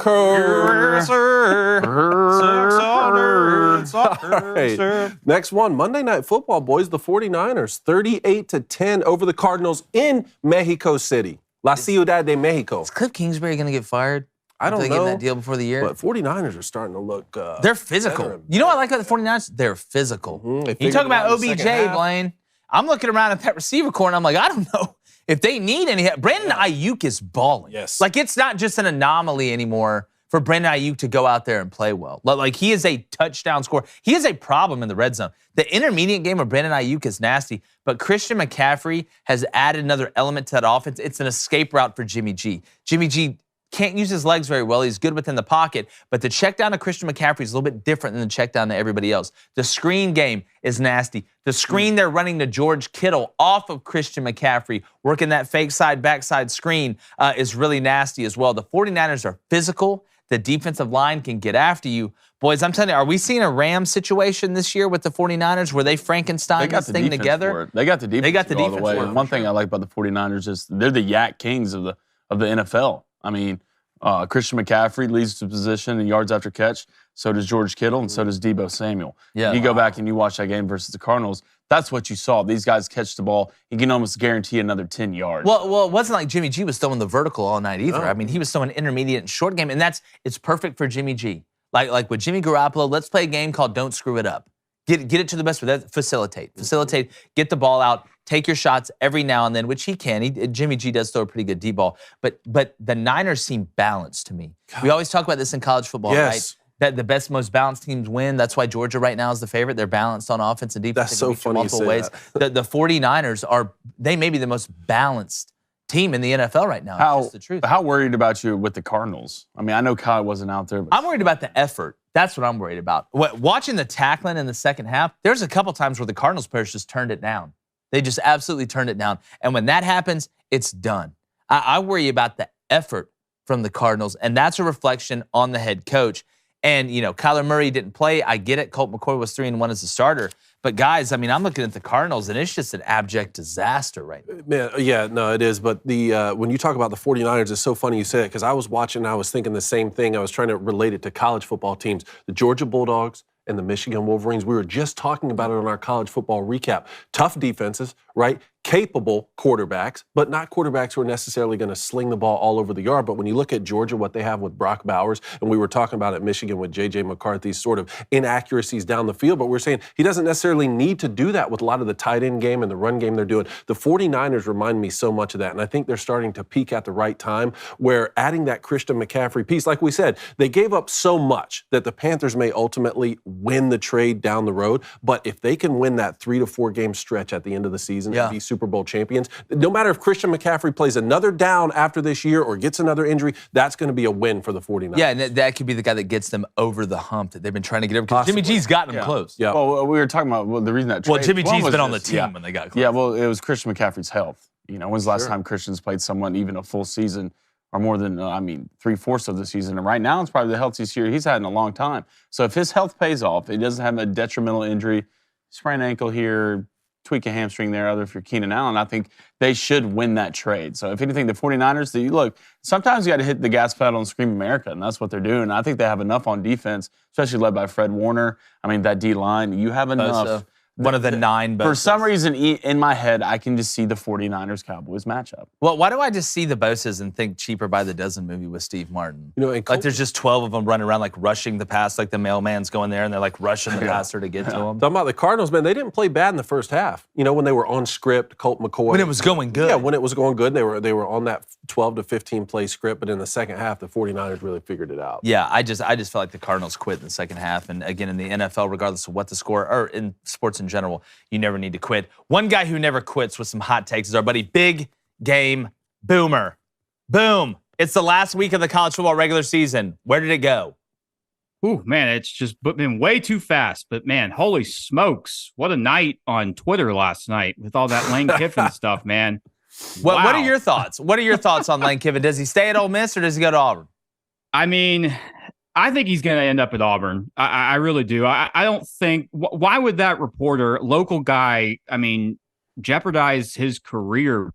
S2: Right. Next one, Monday Night Football, boys. The 49ers, 38-10 over the Cardinals in Mexico City. La Ciudad de Mexico.
S1: Is Cliff Kingsbury going to get fired?
S2: I don't know.
S1: They getting that deal before the year?
S2: But 49ers are starting to look
S1: they're physical. You know what I like about the 49ers? They're physical.
S2: Mm-hmm.
S1: You talk about OBJ, Blaine. I'm looking around at that receiver corps, and I'm like, I don't know if they need any help. Brandon Ayuk is balling.
S2: Yes.
S1: Like, it's not just an anomaly anymore for Brandon Ayuk to go out there and play well. Like, he is a touchdown scorer. He is a problem in the red zone. The intermediate game of Brandon Ayuk is nasty, but Christian McCaffrey has added another element to that offense. It's an escape route for Jimmy G. Jimmy G can't use his legs very well. He's good within the pocket, but the check down to Christian McCaffrey is a little bit different than the check down to everybody else. The screen game is nasty. The screen they're running to George Kittle off of Christian McCaffrey, working that fake side, backside screen is really nasty as well. The 49ers are physical. The defensive line can get after you. Boys, I'm telling you, are we seeing a Rams situation this year with the 49ers where they Frankenstein this thing together?
S3: They got the defense.
S1: They got the defense
S3: all the way. And one thing I like about the 49ers is they're the yak kings of the NFL. I mean, Christian McCaffrey leads the position in yards after catch. So does George Kittle, and so does Deebo Samuel. Yeah, you go back and you watch that game versus the Cardinals. That's what you saw. These guys catch the ball. You can almost guarantee another 10 yards.
S1: Well, it wasn't like Jimmy G was throwing the vertical all night either. I mean, he was throwing intermediate and short game, and it's perfect for Jimmy G. Like with Jimmy Garoppolo, let's play a game called Don't Screw It Up. Get it to the best. Facilitate. Get the ball out. Take your shots every now and then, which he can. Jimmy G does throw a pretty good deep ball. But the Niners seem balanced to me. God. We always talk about this in college football, right? That the best, most balanced teams win. That's why Georgia right now is the favorite. They're balanced on offense and defense.
S2: That's so funny you say
S1: ways.
S2: that.
S1: The 49ers they may be the most balanced team in the NFL right now. That's the truth.
S3: How worried about you with the Cardinals? I mean, I know Kyle wasn't out there. But
S1: I'm worried about the effort. That's what I'm worried about. Watching the tackling in the second half, there's a couple times where the Cardinals players just turned it down. They just absolutely turned it down. And when that happens, it's done. I worry about the effort from the Cardinals, and that's a reflection on the head coach. And, Kyler Murray didn't play. I get it. Colt McCoy was 3-1 as a starter. But, guys, I mean, I'm looking at the Cardinals, and it's just an abject disaster right now.
S2: Man, yeah, no, it is. But when you talk about the 49ers, it's so funny you say it, because I was watching and I was thinking the same thing. I was trying to relate it to college football teams. The Georgia Bulldogs and the Michigan Wolverines, we were just talking about it on our college football recap. Tough defenses, right? Capable quarterbacks, but not quarterbacks who are necessarily going to sling the ball all over the yard. But when you look at Georgia, what they have with Brock Bowers, and we were talking about at Michigan with J.J. McCarthy's sort of inaccuracies down the field, but we're saying he doesn't necessarily need to do that with a lot of the tight end game and the run game they're doing. The 49ers remind me so much of that, and I think they're starting to peak at the right time, where adding that Christian McCaffrey piece, like we said, they gave up so much that the Panthers may ultimately win the trade down the road, but if they can win that 3 to 4 game stretch at the end of the season and be Super Bowl champions, no matter if Christian McCaffrey plays another down after this year or gets another injury, that's going to be a win for the 49ers.
S1: Yeah, and that could be the guy that gets them over the hump that they've been trying to get over. Because Jimmy G's gotten them close.
S2: Yeah.
S3: Well, we were talking about the reason that trade.
S1: Well, Jimmy G's been on the team when they got close.
S3: Yeah, well, it was Christian McCaffrey's health. When's the last time Christian's played someone even a full season or more than, 3/4 of the season? And right now, it's probably the healthiest year he's had in a long time. So if his health pays off, he doesn't have a detrimental injury, sprained ankle here, tweak a hamstring there, other if you're Keenan Allen, I think they should win that trade. So if anything, the 49ers, sometimes you got to hit the gas pedal and scream America, and that's what they're doing. I think they have enough on defense, especially led by Fred Warner. I mean, that D-line, you have enough.
S1: One of the 9 Bosas.
S3: For some reason, in my head, I can just see the 49ers-Cowboys matchup.
S1: Well, why do I just see the Bosas and think Cheaper by the Dozen movie with Steve Martin? Like there's just 12 of them running around like rushing the pass, like the mailman's going there and they're like rushing the passer to get to him.
S2: Talking about the Cardinals, man, they didn't play bad in the first half. When they were on script, Colt McCoy.
S1: When it was going good.
S2: Yeah, when it was going good, they were on that 12 to 15 play script, but in the second half, the 49ers really figured it out.
S1: Yeah, I just felt like the Cardinals quit in the second half. And again, in the NFL, regardless of what the score, or in sports in general, you never need to quit. One guy who never quits with some hot takes is our buddy Big Game Boomer. Boom. It's the last week of the college football regular season. Where did it go?
S4: Ooh, man, it's just been way too fast. But, man, holy smokes. What a night on Twitter last night with all that Lane Kiffin stuff, man.
S1: What are your thoughts? What are your thoughts on Lane Kiffin? Does he stay at Ole Miss or does he go to Auburn?
S4: I mean, I think he's going to end up at Auburn. I really do. I don't think – why would that reporter, local guy, jeopardize his career,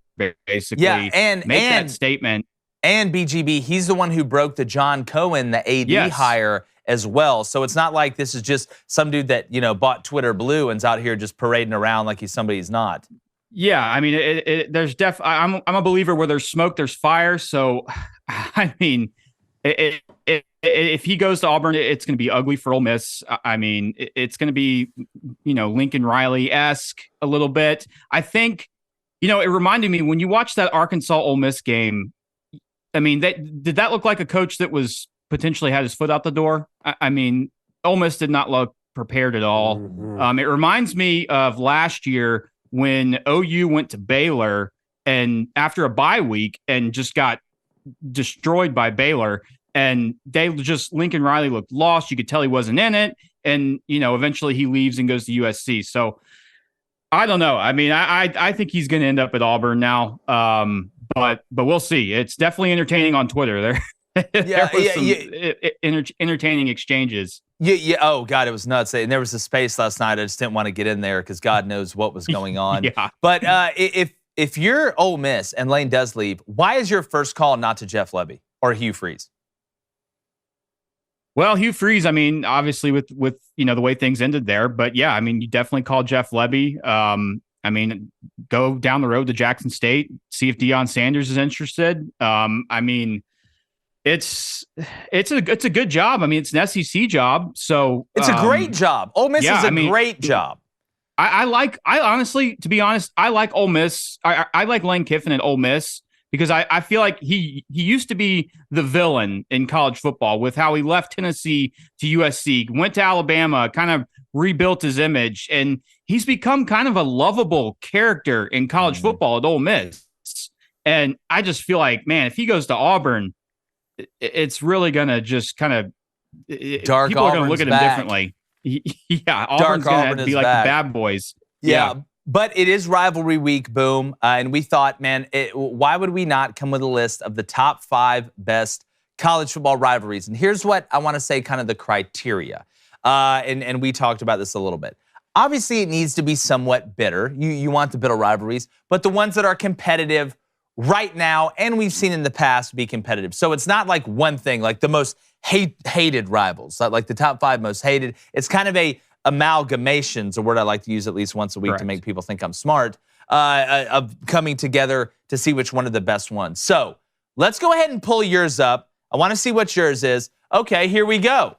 S4: basically?
S1: Yeah, and
S4: make that statement.
S1: And BGB, he's the one who broke the John Cohen, the AD hire as well. So it's not like this is just some dude that, bought Twitter Blue and's out here just parading around like he's somebody he's not.
S4: Yeah, there's I'm a believer where there's smoke, there's fire. So, if he goes to Auburn, it's going to be ugly for Ole Miss. It's going to be, Lincoln Riley-esque a little bit. I think, it reminded me when you watch that Arkansas Ole Miss game. Did that look like a coach that was potentially had his foot out the door. I mean, Ole Miss did not look prepared at all. It reminds me of last year when OU went to Baylor and after a bye week and just got destroyed by Baylor. And Lincoln Riley looked lost. You could tell he wasn't in it. And, eventually he leaves and goes to USC. So I don't know. I mean, I think he's going to end up at Auburn now. But we'll see. It's definitely entertaining on Twitter. There was some entertaining exchanges.
S1: Yeah. Oh, God, it was nuts. And there was a space last night. I just didn't want to get in there because God knows what was going on.
S4: Yeah.
S1: But if you're Ole Miss and Lane does leave, why is your first call not to Jeff Lebby or Hugh Freeze?
S4: Well, Hugh Freeze, I mean, obviously with the way things ended there. But, yeah, I mean, you definitely call Jeff Lebby. I mean, go down the road to Jackson State, see if Deion Sanders is interested. I mean, it's a good job. I mean, it's an SEC job, so
S1: it's a great job. Ole Miss is a great job.
S4: I honestly, to be honest, I like Ole Miss. I like Lane Kiffin at Ole Miss because I feel like he used to be the villain in college football with how he left Tennessee to USC, went to Alabama, kind of rebuilt his image, and he's become kind of a lovable character in college football at Ole Miss. And I just feel like, man, if he goes to Auburn, it's really going to just kind of
S1: dark.
S4: People are going to look at him
S1: back.
S4: differently. Yeah, Auburn's going to be like back. The bad boys.
S1: Yeah. But it is rivalry week, boom. And we thought, man, why would we not come with a list of the top 5 best college football rivalries? And here's what I want to say, kind of the criteria. And we talked about this a little bit. Obviously, it needs to be somewhat bitter. You want the bitter rivalries, but the ones that are competitive right now, and we've seen in the past be competitive. So it's not like one thing, like the most hated rivals, like the top 5 most hated. It's kind of a amalgamation's a word I like to use at least once a week to make people think I'm smart, of coming together to see which one of the best ones. So let's go ahead and pull yours up. I want to see what yours is. Okay, here we go.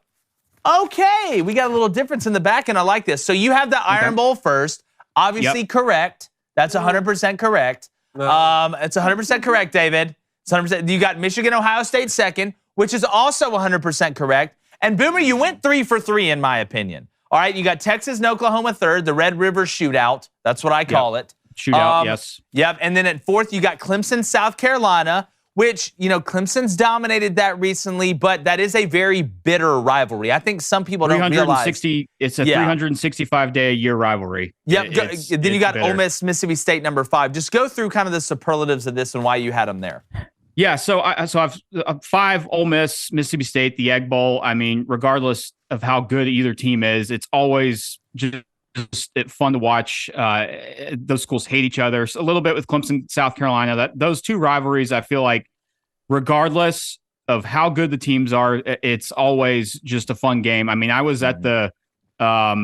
S1: Okay, we got a little difference in the back, and I like this. So you have the Iron Bowl first. Obviously correct. That's 100% correct. It's 100% correct, David. It's 100%. You got Michigan, Ohio State second, which is also 100% correct. And Boomer, you went 3 for 3 in my opinion. All right, you got Texas and Oklahoma third, the Red River Shootout. That's what I call it.
S4: Shootout, yes.
S1: Yep, and then at fourth, you got Clemson, South Carolina, which, Clemson's dominated that recently, but that is a very bitter rivalry. I think some people don't realize.
S4: It's a 365-day-a-year rivalry.
S1: Yep, then you got bitter. Ole Miss, Mississippi State, number 5. Just go through kind of the superlatives of this and why you had them there.
S4: Yeah, so I've 5 Ole Miss, Mississippi State, the Egg Bowl. I mean, regardless of how good either team is, it's always just fun to watch. Those schools hate each other. So a little bit with Clemson, South Carolina. Those 2 rivalries, I feel like, regardless of how good the teams are, it's always just a fun game. I mean, I was at the, I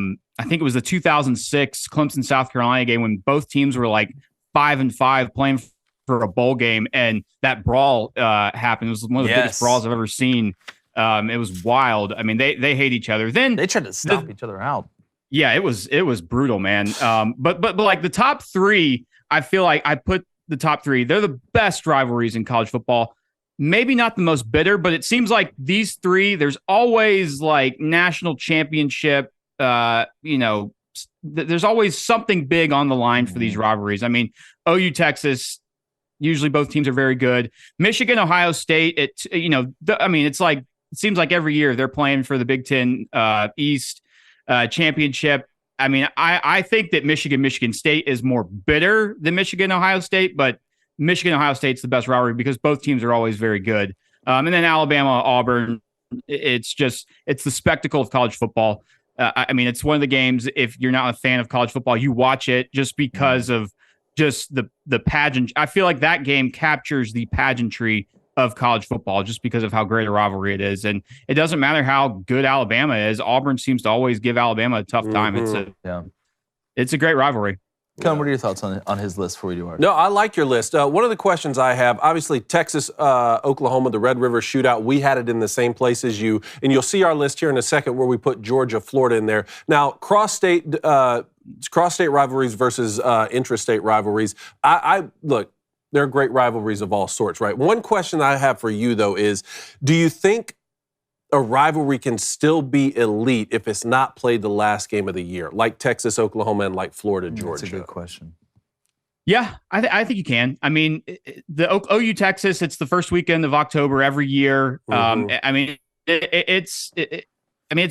S4: think it was the 2006 Clemson, South Carolina game when both teams were like 5-5 playing for a bowl game, and that brawl happened. It was one of the biggest brawls I've ever seen. It was wild. I mean, they hate each other. Then
S1: they tried to stomp each other out.
S4: Yeah, it was brutal, man. But like the top 3, I feel like I put the top 3. They're the best rivalries in college football. Maybe not the most bitter, but it seems like these 3. There's always like national championship. There's always something big on the line for these rivalries. I mean, OU Texas. Usually both teams are very good. Michigan, Ohio State, it's like, it seems like every year they're playing for the Big Ten East championship. I mean, I think that Michigan State is more bitter than Michigan, Ohio State, but Michigan, Ohio State's the best rivalry because both teams are always very good. And then Alabama, Auburn, it's the spectacle of college football. I mean, it's one of the games, if you're not a fan of college football, you watch it just because of just the pageant. I feel like that game captures the pageantry of college football just because of how great a rivalry it is. And it doesn't matter how good Alabama is. Auburn seems to always give Alabama a tough time. It's a great rivalry.
S1: Colin, what are your thoughts on his list before we do ours?
S2: No, I like your list. One of the questions I have, obviously Texas, Oklahoma, the Red River Shootout, we had it in the same place as you. And you'll see our list here in a second where we put Georgia, Florida in there. Now, cross-state rivalries versus intrastate rivalries. I look, they're great rivalries of all sorts, right? One question I have for you, though, is do you think a rivalry can still be elite if it's not played the last game of the year, like Texas, Oklahoma, and like Florida, Georgia?
S1: That's a good question.
S4: Yeah, I think you can. I mean, the OU Texas, it's the first weekend of October every year. I mean, it's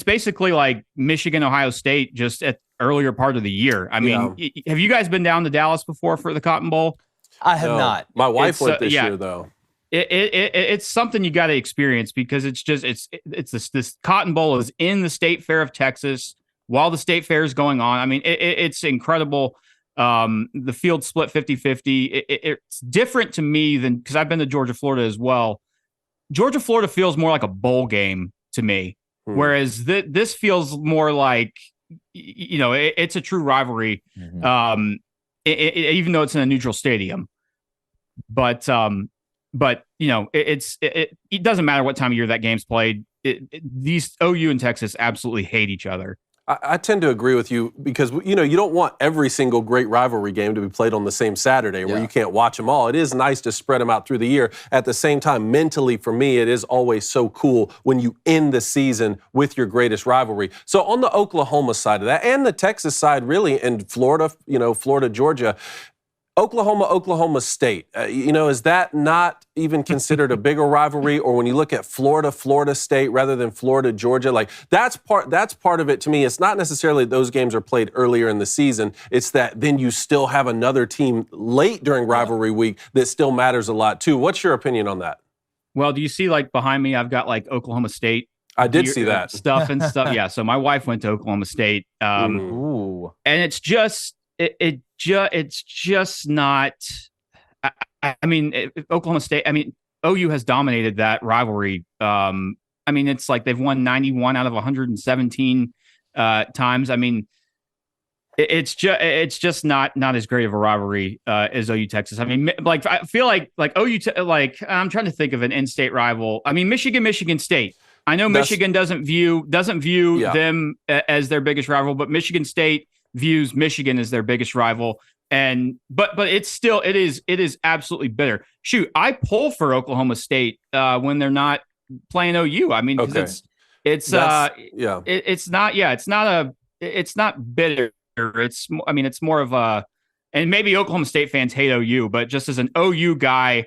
S4: basically like Michigan, Ohio State, just at earlier part of the year. I mean, have you guys been down to Dallas before for the Cotton Bowl?
S1: I have not.
S2: My wife went this year, though.
S4: It's something you got to experience because it's this Cotton Bowl is in the State Fair of Texas while the State Fair is going on. I mean, it's incredible. The field split 50-50. It's different to me than because I've been to Georgia, Florida as well. Georgia, Florida feels more like a bowl game to me, whereas this feels more like, it's a true rivalry. Even though it's in a neutral stadium, but it doesn't matter what time of year that game's played. These OU and Texas absolutely hate each other.
S2: I tend to agree with you because, you don't want every single great rivalry game to be played on the same Saturday where you can't watch them all. It is nice to spread them out through the year. At the same time, mentally, for me, it is always so cool when you end the season with your greatest rivalry. So on the Oklahoma side of that and the Texas side, really, and Florida, Florida, Georgia, Oklahoma State, is that not even considered a bigger rivalry? Or when you look at Florida State rather than Florida, Georgia, like that's part of it to me. It's not necessarily those games are played earlier in the season. It's that then you still have another team late during rivalry week that still matters a lot too. What's your opinion on that?
S4: Well, do you see like behind me, I've got like Oklahoma State.
S2: I did see that.
S4: Stuff. Yeah. So my wife went to Oklahoma State. And it's just, it's just not. Oklahoma State. OU has dominated that rivalry. It's like they've won 91 out of 117 times. It's just not as great of a rivalry as OU Texas. I feel like OU. I'm trying to think of an in-state rival. Michigan State. I know Michigan doesn't view them as their biggest rival, but Michigan State views Michigan as their biggest rival. But it is absolutely bitter. Shoot, I pull for Oklahoma State when they're not playing OU. Because it's not bitter. It's more of a, and maybe Oklahoma State fans hate OU, but just as an OU guy,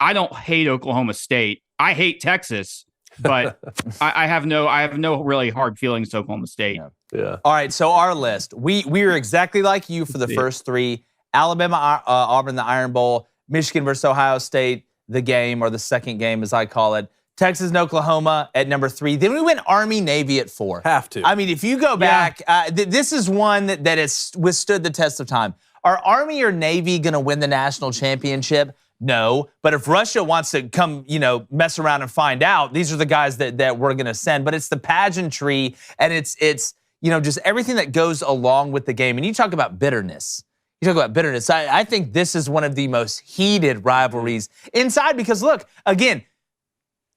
S4: I don't hate Oklahoma State. I hate Texas. But I have no really hard feelings to Oklahoma State.
S2: Yeah.
S1: All right. So our list, we were exactly like you for the first three: Alabama, Auburn, the Iron Bowl; Michigan versus Ohio State, the game, or the second game, as I call it; Texas and Oklahoma at number 3. Then we went Army, Navy at 4.
S2: Have to.
S1: If you go back, this is one that has withstood the test of time. Are Army or Navy going to win the national championship? No, but if Russia wants to come, mess around and find out, these are the guys that we're going to send. But it's the pageantry and it's just everything that goes along with the game. And you talk about bitterness. I think this is one of the most heated rivalries inside because, look, again,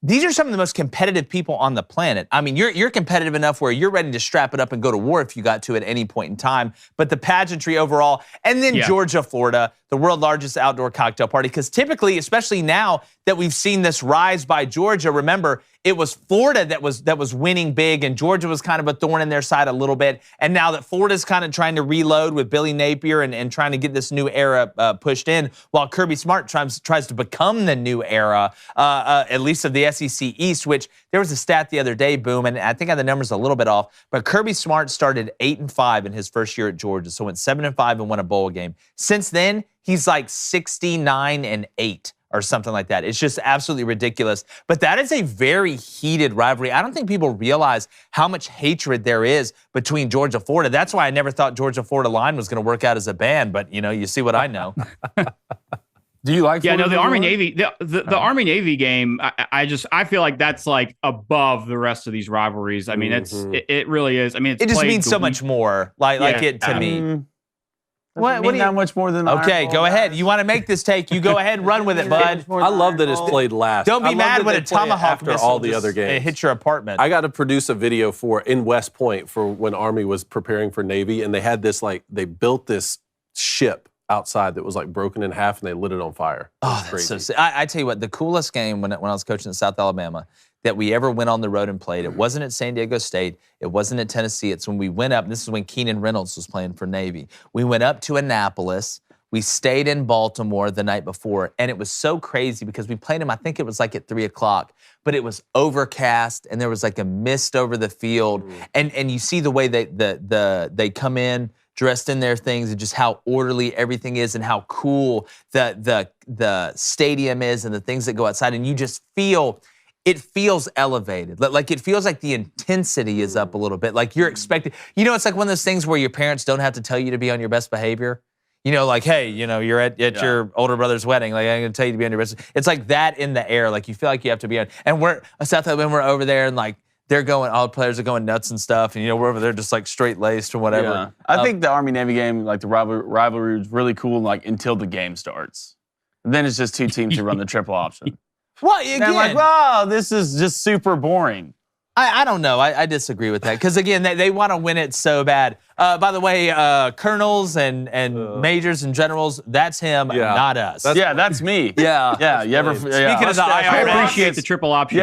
S1: these are some of the most competitive people on the planet. You're competitive enough where you're ready to strap it up and go to war if you got to at any point in time. But the pageantry overall, and then Georgia, Florida, the world's largest outdoor cocktail party. Because typically, especially now that we've seen this rise by Georgia, remember, it was Florida that was winning big, and Georgia was kind of a thorn in their side a little bit. And now that Florida's kind of trying to reload with Billy Napier and trying to get this new era pushed in, while Kirby Smart tries to become the new era, at least of the SEC East, which there was a stat the other day, Boom, and I think I have the numbers a little bit off, but Kirby Smart started 8-5 in his first year at Georgia, so went 7-5 and won a bowl game. Since then, he's like 69-8. Or something like that. It's just absolutely ridiculous. But that is a very heated rivalry. I don't think people realize how much hatred there is between Georgia, Florida. That's why I never thought Georgia, Florida line was going to work out as a band. But you see what I know.
S3: Do you like? Florida
S4: the Army Navy, the Army Navy game. I feel like that's like above the rest of these rivalries. It really is.
S1: It just means so much more. Like it to me.
S3: What do you that much more than
S1: okay, go ahead. You want to make this take? You go ahead, run with it, bud.
S2: I love that it's played last.
S1: Don't be mad when a tomahawk
S2: after all the other games
S1: hits your apartment.
S2: I got to produce a video in West Point for when Army was preparing for Navy, and they had this they built this ship outside that was like broken in half, and they lit it on fire.
S1: That's so sick. I tell you what, the coolest game when I was coaching in South Alabama, that we ever went on the road and played. It wasn't at San Diego State. It wasn't at Tennessee. It's when we went up. This is when Keenan Reynolds was playing for Navy. We went up to Annapolis. We stayed in Baltimore the night before, and it was so crazy because we played them, I think it was like at 3 o'clock, but it was overcast, and there was like a mist over the field. And you see the way they come in dressed in their things and just how orderly everything is and how cool the stadium is and the things that go outside. And you just feel, it feels elevated. Like it feels like the intensity is up a little bit. Like you're expected. You know, it's like one of those things where your parents don't have to tell you to be on your best behavior. You know, like, hey, you know, you're at your older brother's wedding. Like, I'm going to tell you to be on your best. It's like that in the air. Like, you feel like you have to be on. And we're over there, and like, they're going, all the players are going nuts and stuff. And, you know, we're over there just like straight laced or whatever.
S3: Yeah. I think the Army-Navy game, like the rivalry is really cool, like until the game starts. And then it's just two teams who run the triple option.
S1: Well, again,
S3: and I'm like, wow, this is just super boring.
S1: I don't know. I disagree with that. Because, again, they want to win it so bad. By the way, colonels and majors and generals, that's him, not us.
S3: That's me.
S1: Yeah.
S3: You ever?
S1: Speaking of the
S4: I
S1: IRS,
S4: appreciate the triple option.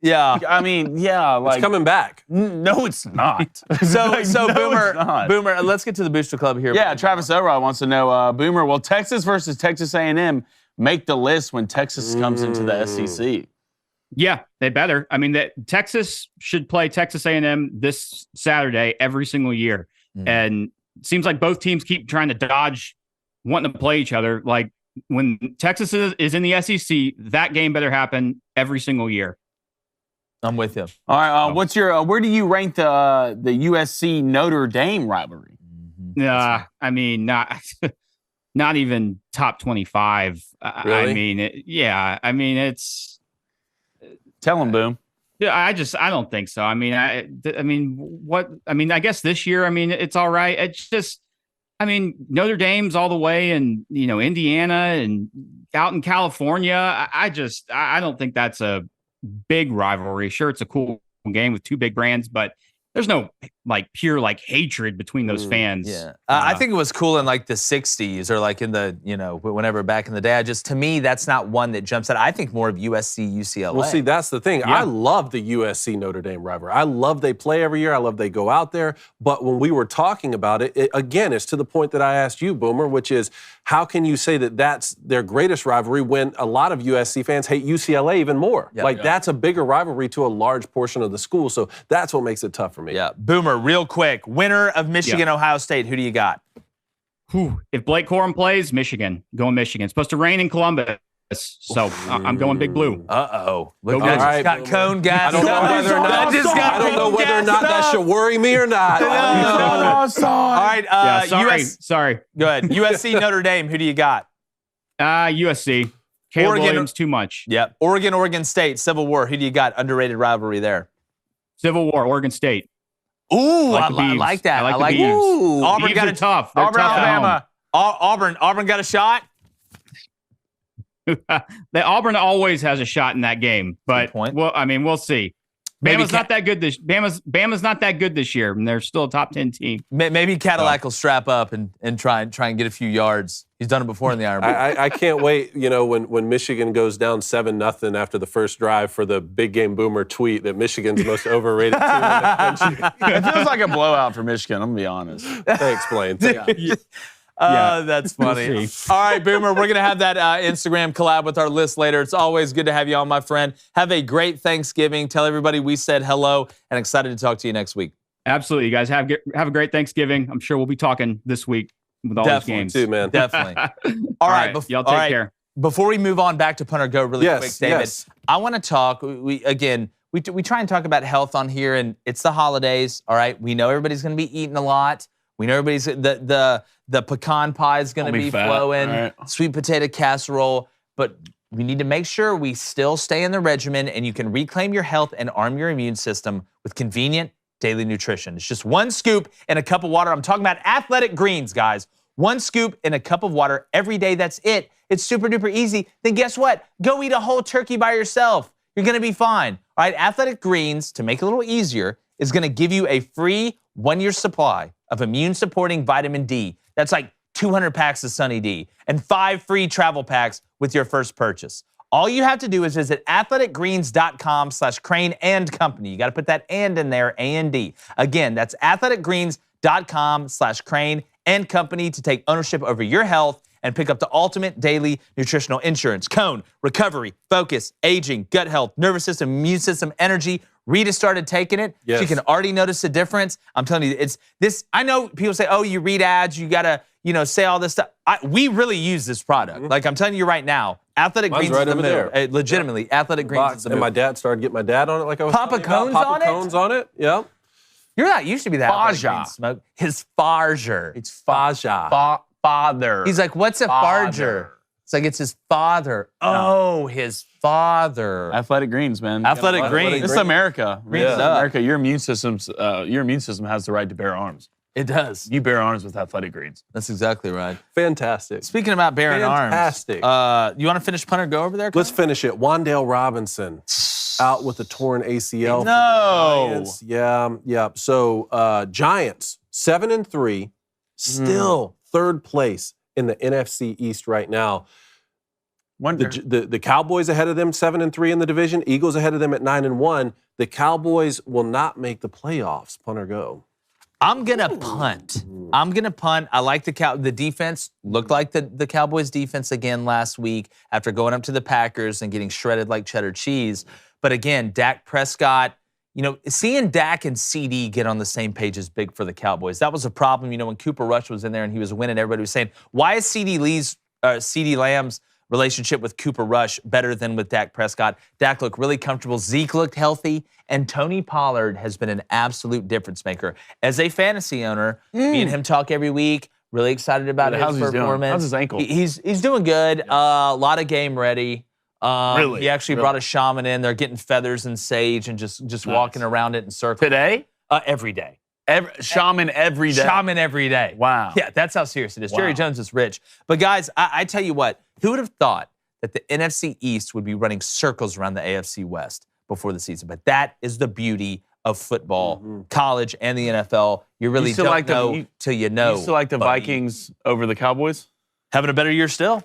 S1: Yeah.
S3: I mean, like
S2: it's coming back.
S3: No, it's not.
S1: So Boomer, let's get to the Booster Club here.
S3: Yeah, Travis O'Roy wants to know, Boomer, will Texas versus Texas A&M make the list when Texas comes into the SEC?
S4: Yeah, they better. I mean, Texas should play Texas A&M this Saturday every single year. And it seems like both teams keep trying to dodge wanting to play each other. Like when Texas is in the SEC, that game better happen every single year.
S1: I'm with you.
S3: All right, what's your where do you rank the USC Notre Dame rivalry?
S4: I mean, not even top 25.
S2: Really?
S4: I mean, it's.
S3: Tell them, Boom.
S4: Yeah, I don't think so. I mean, I guess this year, I mean, it's all right. It's just, I mean, Notre Dame's all the way in, you know, Indiana and out in California. I don't think that's a big rivalry. Sure, it's a cool game with two big brands, but there's no like pure like hatred between those fans.
S1: Yeah, I think it was cool in like the 60s or like in the, you know, whenever back in the day. To me, that's not one that jumps out. I think more of USC, UCLA.
S2: Well, see, that's the thing. I love the USC Notre Dame rivalry. I love they play every year. I love they go out there. But when we were talking about it, again, it's to the point that I asked you, Boomer, which is how can you say that that's their greatest rivalry when a lot of USC fans hate UCLA even more? That's a bigger rivalry to a large portion of the school. So that's what makes it tough for me.
S1: Yeah. Boomer, real quick, winner of Michigan, Ohio State, who do you got?
S4: If Blake Corum plays, Michigan. Going Michigan. It's supposed to rain in Columbus, so I'm going Big Blue.
S1: Uh-oh.
S2: Look,
S1: got Cone gas.
S2: I don't know whether or not that should worry me or not.
S1: All right.
S4: Sorry.
S1: Go ahead. USC, Notre Dame, who do you got?
S4: USC. Caleb Williams, too much.
S1: Yep. Oregon State, Civil War, who do you got? Underrated rivalry there.
S4: Civil War, Oregon State.
S1: Ooh, I like that. I like that.
S4: Auburn got it tough.
S1: Auburn, Alabama. Auburn got a shot.
S4: Auburn always has a shot in that game, but we'll see. Bama's not that good Bama's not that good this year, and they're still a top 10 team.
S1: Maybe Cadillac will strap up and try and get a few yards. He's done it before in the Iron Bowl.
S2: I can't wait, you know, when Michigan goes down 7-0 after the first drive for the Big Game Boomer tweet that Michigan's the most overrated team in the country.
S3: It feels like a blowout for Michigan, I'm going to be honest.
S2: Thanks, Blaine.
S1: That's funny. All right, Boomer, we're going to have that Instagram collab with our list later. It's always good to have you on, my friend. Have a great Thanksgiving. Tell everybody we said hello and excited to talk to you next week.
S4: Absolutely, you guys. Have a great Thanksgiving. I'm sure we'll be talking this week with all these games.
S2: Too, man.
S1: Definitely. All right.
S4: Y'all take care.
S1: Before we move on back to Punt or Go really quick, David, I want to talk. We try and talk about health on here, and it's the holidays, all right? We know everybody's going to be eating a lot. We know everybody's the pecan pie is going to be flowing, right. Sweet potato casserole, but we need to make sure we still stay in the regimen and you can reclaim your health and arm your immune system with convenient daily nutrition. It's just one scoop in a cup of water. I'm talking about Athletic Greens, guys. One scoop in a cup of water every day. That's it. It's super duper easy. Then guess what? Go eat a whole turkey by yourself. You're going to be fine. All right, Athletic Greens, to make it a little easier, is going to give you a free 1-year supply of immune-supporting vitamin D. That's like 200 packs of Sunny D and 5 free travel packs with your first purchase. All you have to do is visit athleticgreens.com/Crane and Company. You got to put that and in there, A-N-D. Again, that's athleticgreens.com/Crane and Company to take ownership over your health and pick up the ultimate daily nutritional insurance. Cone, recovery, focus, aging, gut health, nervous system, immune system, energy. Rita started taking it.
S2: Yes.
S1: She can already notice the difference. I'm telling you, it's this. I know people say, oh, you read ads, you got to, say all this stuff. We really use this product. Like I'm telling you right now, Athletic
S2: Mine's
S1: Greens
S2: right
S1: is the
S2: over
S1: move.
S2: there.
S1: Legitimately, Athletic Greens is the
S2: And
S1: move.
S2: my dad started getting my dad on it like I was
S1: Papa
S2: telling you about.
S1: Cones on it?
S2: Papa Cones on it, yeah.
S1: You're not used to be that.
S3: Faja.
S1: Smoke. His farger.
S3: It's
S2: Faja.
S3: father.
S1: He's like, what's a farger? It's like, it's his father. Oh, his father.
S3: Athletic Greens, man.
S1: Athletic Greens.
S3: This is America.
S1: Greens
S3: This is
S1: up.
S3: America. Your immune system has the right to bear arms.
S1: It does.
S3: You bear arms with Athletic Greens.
S1: That's exactly right.
S2: Fantastic.
S1: Speaking about bearing
S2: Fantastic.
S1: arms. You want to finish punt or go over there?
S2: Let's finish it. Wandale Robinson out with a torn ACL.
S3: No.
S2: Yeah. So Giants 7-3, still third place in the NFC East right now. The Cowboys ahead of them 7-3 in the division. Eagles ahead of them at 9-1. The Cowboys will not make the playoffs. Punt or go.
S1: I'm going to punt. I like the defense. Looked like the Cowboys defense again last week after going up to the Packers and getting shredded like cheddar cheese. But again, Dak Prescott, seeing Dak and CD get on the same page is big for the Cowboys. That was a problem, when Cooper Rush was in there and he was winning, everybody was saying, why is CD Lamb's relationship with Cooper Rush better than with Dak Prescott? Dak looked really comfortable. Zeke looked healthy. And Tony Pollard has been an absolute difference maker. As a fantasy owner, me and him talk every week. Really excited about his performance.
S3: How's his ankle?
S1: He's doing good. A lot of game ready.
S3: Really?
S1: He actually brought a shaman in. They're getting feathers and sage and just walking around it in circles.
S3: Today?
S1: Every day.
S3: Shaman every day.
S1: Shaman every day.
S3: Wow.
S1: Yeah, that's how serious it is.
S3: Wow.
S1: Jerry Jones is rich. But guys, I tell you what, who would have thought that the NFC East would be running circles around the AFC West before the season? But that is the beauty of football, college and the NFL. You really don't know till you know.
S3: You still like the Vikings over the Cowboys?
S1: Having a better year still.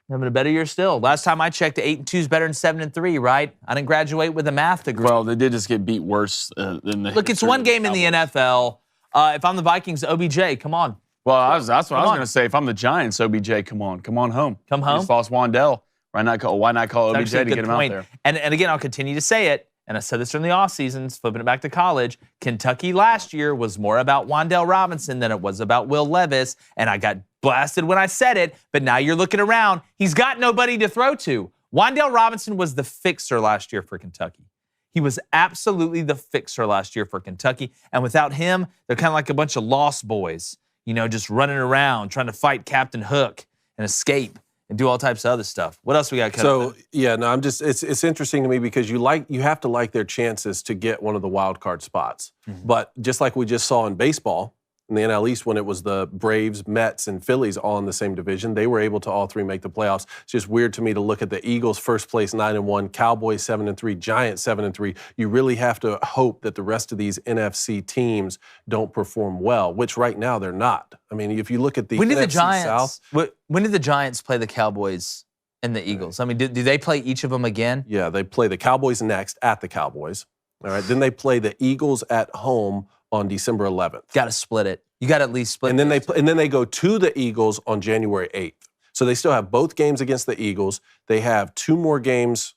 S1: Last time I checked, 8-2 is better than 7-3, right? I didn't graduate with a math degree.
S3: Well, they did just get beat worse than the.
S1: Look, it's one game in the NFL. If I'm the Vikings, OBJ, come on.
S3: Well, that's what I was going to say. If I'm the Giants, OBJ, come on home.
S1: Come home.
S3: You just lost Wandell. Why not call OBJ to get him out there?
S1: And again, I'll continue to say it, and I said this during the offseasons, flipping it back to college. Kentucky last year was more about Wandale Robinson than it was about Will Levis, and I got blasted when I said it, but now you're looking around. He's got nobody to throw to. Wandale Robinson was the fixer last year for Kentucky. He was absolutely the fixer last year for Kentucky, and without him, they're kind of like a bunch of lost boys, just running around, trying to fight Captain Hook and escape and do all types of other stuff. What else we got coming?
S2: So, it's interesting to me because you have to like their chances to get one of the wild card spots. But just like we just saw in baseball, in the NL East when it was the Braves, Mets, and Phillies all in the same division, they were able to all three make the playoffs. It's just weird to me to look at the Eagles first place 9-1, Cowboys 7-3, Giants 7-3. You really have to hope that the rest of these NFC teams don't perform well, which right now they're not. I mean, if you look at the NFC South.
S1: When did the Giants play the Cowboys and the Eagles? I mean, do they play each of them again?
S2: Yeah, they play the Cowboys next at the Cowboys. All right, then they play the Eagles at home on December 11th.
S1: Got to split it. You got to at least split.
S2: And then they go to the Eagles on January 8th. So they still have both games against the Eagles. They have two more games.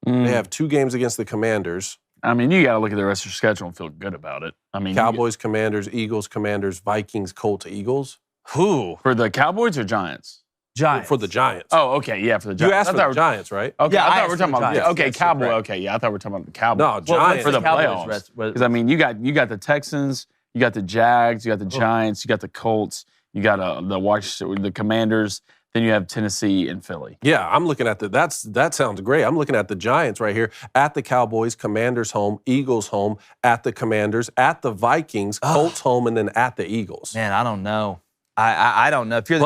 S2: They have 2 games against the Commanders.
S3: I mean, you got to look at the rest of your schedule and feel good about it. I mean,
S2: Cowboys, Commanders, Eagles, Commanders, Vikings, Colts, Eagles.
S1: Who?
S3: For the Cowboys or Giants?
S1: Giants.
S2: For the Giants.
S3: Oh, okay, yeah, for the Giants.
S2: You asked for the Giants, right?
S3: Okay,
S1: Yeah,
S3: I
S1: I
S3: thought we
S1: asked
S3: were talking
S1: for the
S3: about
S1: Giants.
S3: okay,
S1: Yes,
S3: Cowboy.
S1: correct.
S3: Okay, yeah, I thought we were talking about the Cowboys.
S2: No, Giants.
S3: For the
S1: Cowboys
S3: playoffs.
S1: rest-
S3: Because I mean, you got the Texans, you got the Jags, you got the Giants, you got the Colts, you got the Commanders. Then you have Tennessee and Philly.
S2: Yeah, I'm looking at that sounds great. I'm looking at the Giants right here. At the Cowboys, Commanders home, Eagles home, at the Commanders, at the Vikings, Colts home, and then at the Eagles.
S1: Man, I don't know. I don't know. If you're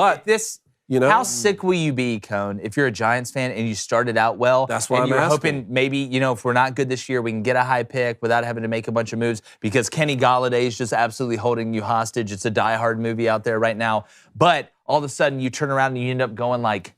S1: how sick will you be, Cone, if you're a Giants fan and you started out well?
S2: That's why
S1: and
S2: I'm
S1: you're
S2: asking.
S1: hoping maybe, if we're not good this year, we can get a high pick without having to make a bunch of moves because Kenny Galladay is just absolutely holding you hostage. It's a Die Hard movie out there right now. But all of a sudden you turn around and you end up going like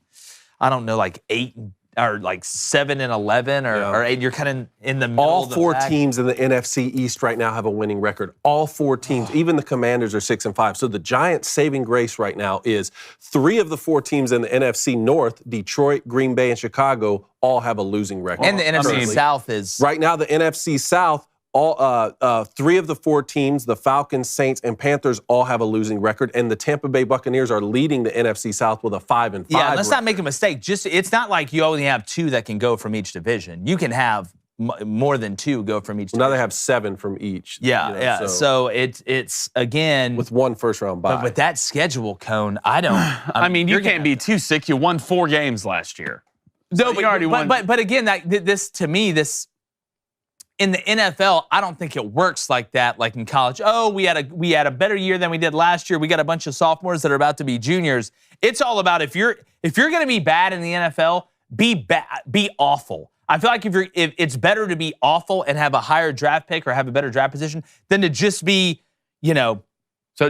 S1: 8 are like 7-11 or 8. You're kind of in the middle.
S2: All
S1: of the
S2: four
S1: pack.
S2: teams in the NFC East right now have a winning record. All four teams, even the Commanders, are 6-5. So the Giants' saving grace right now is 3 of the 4 teams in the NFC North, Detroit, Green Bay, and Chicago, all have a losing record.
S1: And the NFC South is
S2: right now the NFC South. All 3 of the 4 teams, the Falcons, Saints, and Panthers, all have a losing record, and the Tampa Bay Buccaneers are leading the NFC South with a 5-5.
S1: Yeah, let's not make a mistake. It's not like you only have 2 that can go from each division. You can have more than 2 go from each.
S2: Now they have 7 from each.
S1: Yeah. So it's again
S2: with 1 first-round bye.
S1: But with that schedule, Cone, I don't.
S3: I mean, you can't be too sick. You won 4 games last year.
S1: No, but you already won. But again, this to me. In the NFL, I don't think it works like that. Like in college, we had a better year than we did last year. We got a bunch of sophomores that are about to be juniors. It's all about if you're going to be bad in the NFL, be awful. I feel like if it's better to be awful and have a higher draft pick or have a better draft position than to just be,
S3: so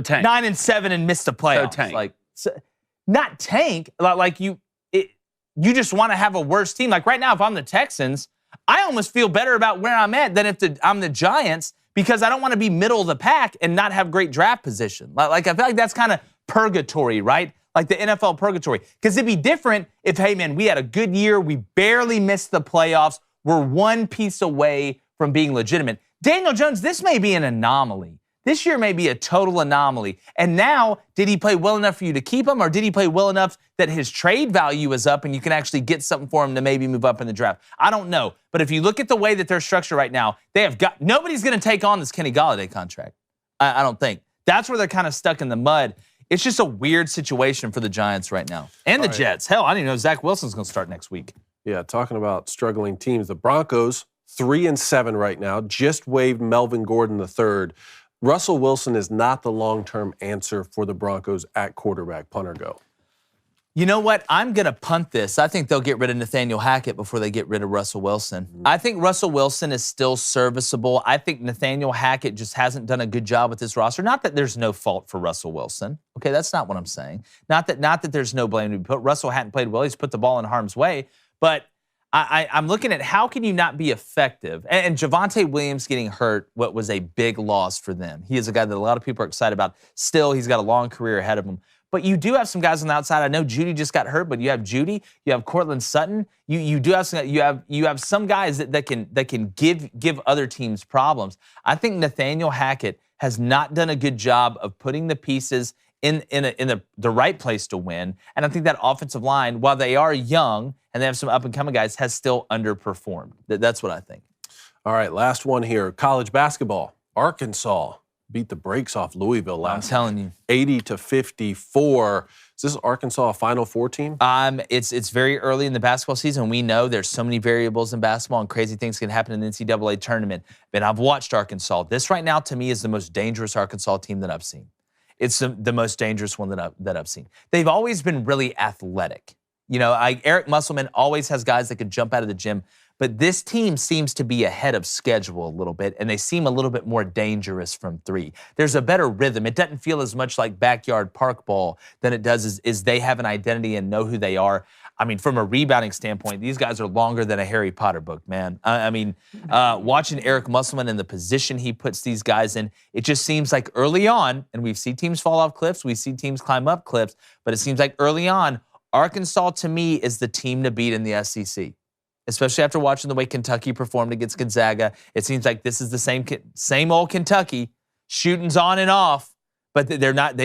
S3: tank
S1: 9-7 and miss the playoffs.
S3: So tank.
S1: Not tank. Like you just want to have a worse team. Like right now, if I'm the Texans, I almost feel better about where I'm at than if I'm the Giants because I don't want to be middle of the pack and not have great draft position. Like I feel like that's kind of purgatory, right? Like the NFL purgatory. Because it'd be different if, hey, man, we had a good year. We barely missed the playoffs. We're 1 piece away from being legitimate. Daniel Jones, this may be an anomaly. This year may be a total anomaly. And now, did he play well enough for you to keep him, or did he play well enough that his trade value is up and you can actually get something for him to maybe move up in the draft? I don't know. But if you look at the way that they're structured right now, nobody's going to take on this Kenny Golladay contract. I don't think. That's where they're kind of stuck in the mud. It's just a weird situation for the Giants right now. And the Jets. Hell, I didn't know Zach Wilson's going to start next week.
S2: Yeah, talking about struggling teams. The Broncos, 3-7 right now, just waived Melvin Gordon III. Russell Wilson is not the long-term answer for the Broncos at quarterback. Punt or go?
S1: You know what? I'm going to punt this. I think they'll get rid of Nathaniel Hackett before they get rid of Russell Wilson. I think Russell Wilson is still serviceable. I think Nathaniel Hackett just hasn't done a good job with this roster. Not that there's no fault for Russell Wilson. Okay, that's not what I'm saying. Not that there's no blame to be put. Russell hadn't played well. He's put the ball in harm's way. But I'm looking at how can you not be effective? And Javonte Williams getting hurt, what was a big loss for them. He is a guy that a lot of people are excited about. Still, he's got a long career ahead of him. But you do have some guys on the outside. I know Judy just got hurt, but you have Judy, you have Cortland Sutton. You do have some. You have some guys that can give other teams problems. I think Nathaniel Hackett has not done a good job of putting the pieces in the right place to win. And I think that offensive line, while they are young and they have some up-and-coming guys, has still underperformed. That's what I think.
S2: All right, last one here. College basketball. Arkansas beat the brakes off Louisville last.
S1: I'm telling you.
S2: 80-54. Is this Arkansas a Final Four team?
S1: It's very early in the basketball season. We know there's so many variables in basketball and crazy things can happen in the NCAA tournament. But I've watched Arkansas. This right now, to me, is the most dangerous Arkansas team that I've seen. It's the most dangerous one that I've seen. They've always been really athletic. Eric Musselman always has guys that could jump out of the gym. But this team seems to be ahead of schedule a little bit, and they seem a little bit more dangerous from 3. There's a better rhythm. It doesn't feel as much like backyard park ball than it does is they have an identity and know who they are. I mean, from a rebounding standpoint, these guys are longer than a Harry Potter book, man. Watching Eric Musselman and the position he puts these guys in, it just seems like early on, and we've seen teams fall off cliffs, we see teams climb up cliffs, but it seems like early on, Arkansas, to me, is the team to beat in the SEC. Especially after watching the way Kentucky performed against Gonzaga. It seems like this is the same old Kentucky. Shooting's on and off, but they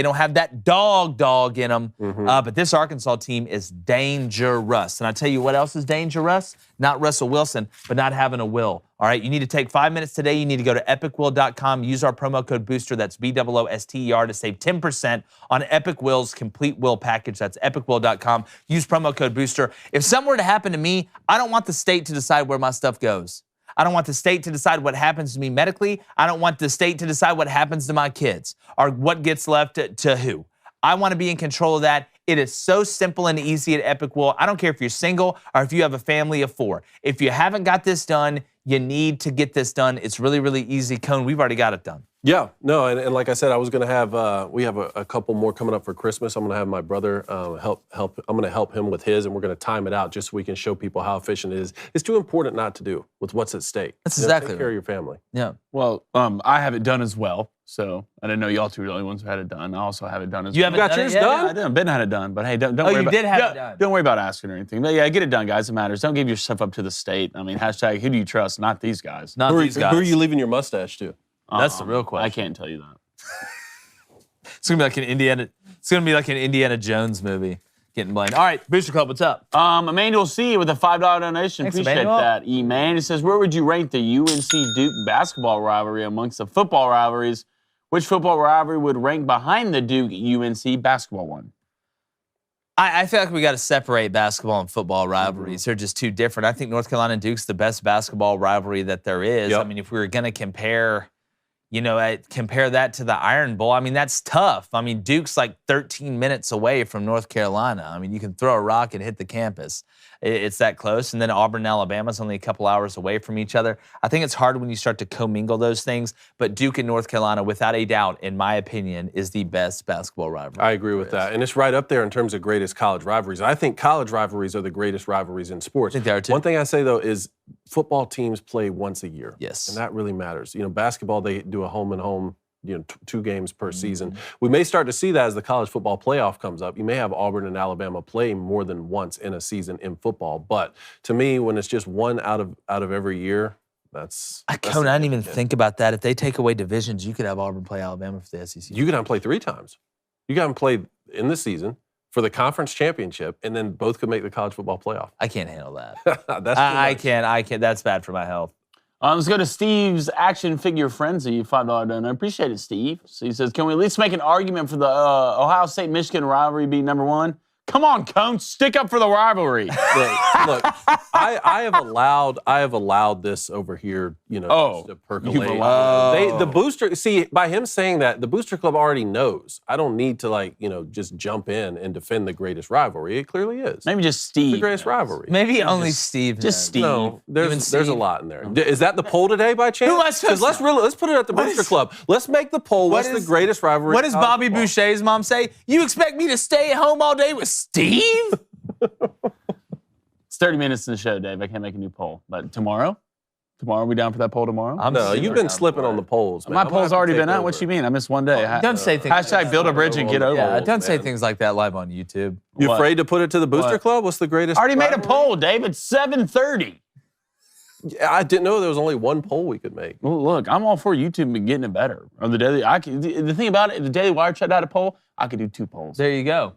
S1: don't have that dog in them. But this Arkansas team is dangerous. And I tell you what else is dangerous? Not Russell Wilson, but not having a will. All right, you need to take 5 minutes today. You need to go to epicwill.com. Use our promo code BOOSTER. That's BOOSTER to save 10% on Epic Will's complete will package. That's epicwill.com. Use promo code BOOSTER. If something were to happen to me, I don't want the state to decide where my stuff goes. I don't want the state to decide what happens to me medically. I don't want the state to decide what happens to my kids or what gets left to who. I want to be in control of that. It is so simple and easy at Epic Will. I don't care if you're single or if you have a family of 4. If you haven't got this done, you need to get this done. It's really, really easy. Cone, we've already got it done.
S2: Yeah, no, and like I said, I was going to have, we have a couple more coming up for Christmas. I'm going to have my brother help. I'm going to help him with his, and we're going to time it out just so we can show people how efficient it is. It's too important not to do with what's at stake.
S1: That's exactly
S2: take care of your family.
S1: Yeah.
S3: Well, I have it done as well, so I didn't know y'all two were the only ones who had it done. I also have it done as well.
S1: You haven't got yours done?
S3: Yeah, I did. Ben had it done, but hey, don't worry
S1: you
S3: about
S1: did have it done.
S3: Don't worry about asking or anything. But yeah, get it done, guys. It matters. Don't give yourself up to the state. I mean, hashtag who do you trust? Not these guys.
S1: Not these guys.
S2: Who are you leaving your mustache to?
S1: That's the real question.
S3: I can't tell you that.
S1: It's gonna be like an Indiana. It's gonna be like an Indiana Jones movie. Getting blamed. All right, Booster Club, what's up?
S3: Emmanuel C with a $5 donation.
S1: Thanks,
S3: Appreciate
S1: Emmanuel.
S3: that. E-Man, he says, where would you rank the UNC Duke basketball rivalry amongst the football rivalries? Which football rivalry would rank behind the Duke UNC basketball one?
S1: I feel like we got to separate basketball and football rivalries. They're just too different. I think North Carolina and Duke's the best basketball rivalry that there is.
S2: Yep.
S1: I mean, if we were going to compare, compare that to the Iron Bowl, I mean, that's tough. I mean, Duke's like 13 minutes away from North Carolina. I mean, you can throw a rock and hit the campus. It's that close. And then Auburn and Alabama's only a couple hours away from each other. I think it's hard when you start to commingle those things. But Duke and North Carolina, without a doubt, in my opinion, is the best basketball rivalry.
S2: I agree with that. And it's right up there in terms of greatest college rivalries. I think college rivalries are the greatest rivalries in sports.
S1: I think they are too.
S2: One thing I say, though, is football teams play once a year.
S1: Yes.
S2: And that really matters. Basketball, they do a home and home, 2 games per season. We may start to see that as the college football playoff comes up. You may have Auburn and Alabama play more than once in a season in football. But to me, when it's just one out of every year, that's
S1: I didn't even think about that. If they take away divisions, you could have Auburn play Alabama for the SEC.
S2: You could have them play 3 times. You got them play in the season for the conference championship, and then both could make the college football playoff.
S1: I can't handle that.
S2: That's
S1: I can't. That's bad for my health.
S3: Let's go to Steve's Action Figure Frenzy, $5 donor. I appreciate it, Steve. So he says, can we at least make an argument for the Ohio State-Michigan rivalry being number 1? Come on, Cont, stick up for the rivalry.
S2: Look, I have allowed this over here, to percolate. The booster, see, by him saying that, the Booster Club already knows. I don't need to just jump in and defend the greatest rivalry. It clearly is.
S3: Maybe just Steve.
S2: The greatest rivalry.
S1: Maybe only Steve.
S3: Just Steve.
S2: No, there's a lot in there. Is that the poll today by chance?
S1: Who am I supposed to-
S2: let's put it at the Booster Club. Let's make the poll. What's the greatest rivalry?
S1: What does Bobby Boucher's mom say? You expect me to stay at home all day with Steve?
S3: It's 30 minutes in the show, Dave. I can't make a new poll. But tomorrow? Are we down for that poll tomorrow?
S2: No, you've been slipping on the polls, man.
S3: My poll's already been out. What you mean? I missed one day.
S1: Don't say things.
S3: Hashtag build a bridge and get over
S1: Yeah,
S3: it.
S1: don't say things like that live on YouTube.
S2: You afraid to put it to the Booster Club? What's the greatest?
S3: I already made a
S2: rivalry?
S3: poll, Dave. It's 7:30.
S2: I didn't know there was only one poll we could make.
S3: Well, look, I'm all for YouTube getting it better. Or the daily, the thing about it, the Daily Wire tried out a poll. I could do 2 polls.
S1: There you go.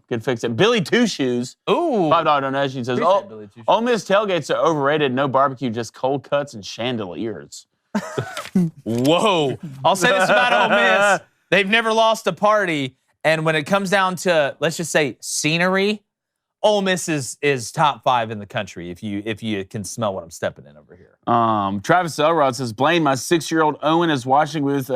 S3: Could fix it. Billy Two Shoes,
S1: Ooh.
S3: $5 donation says,
S1: Appreciate Billy Two Shoes.
S3: Ole Miss tailgates are overrated. No barbecue, just cold cuts and chandeliers.
S1: Whoa. I'll say this about Ole Miss. They've never lost a party. And when it comes down to, let's just say, scenery, Ole Miss is top 5 in the country if you can smell what I'm stepping in over here.
S3: Travis Elrod says, Blaine, my 6-year-old Owen is watching with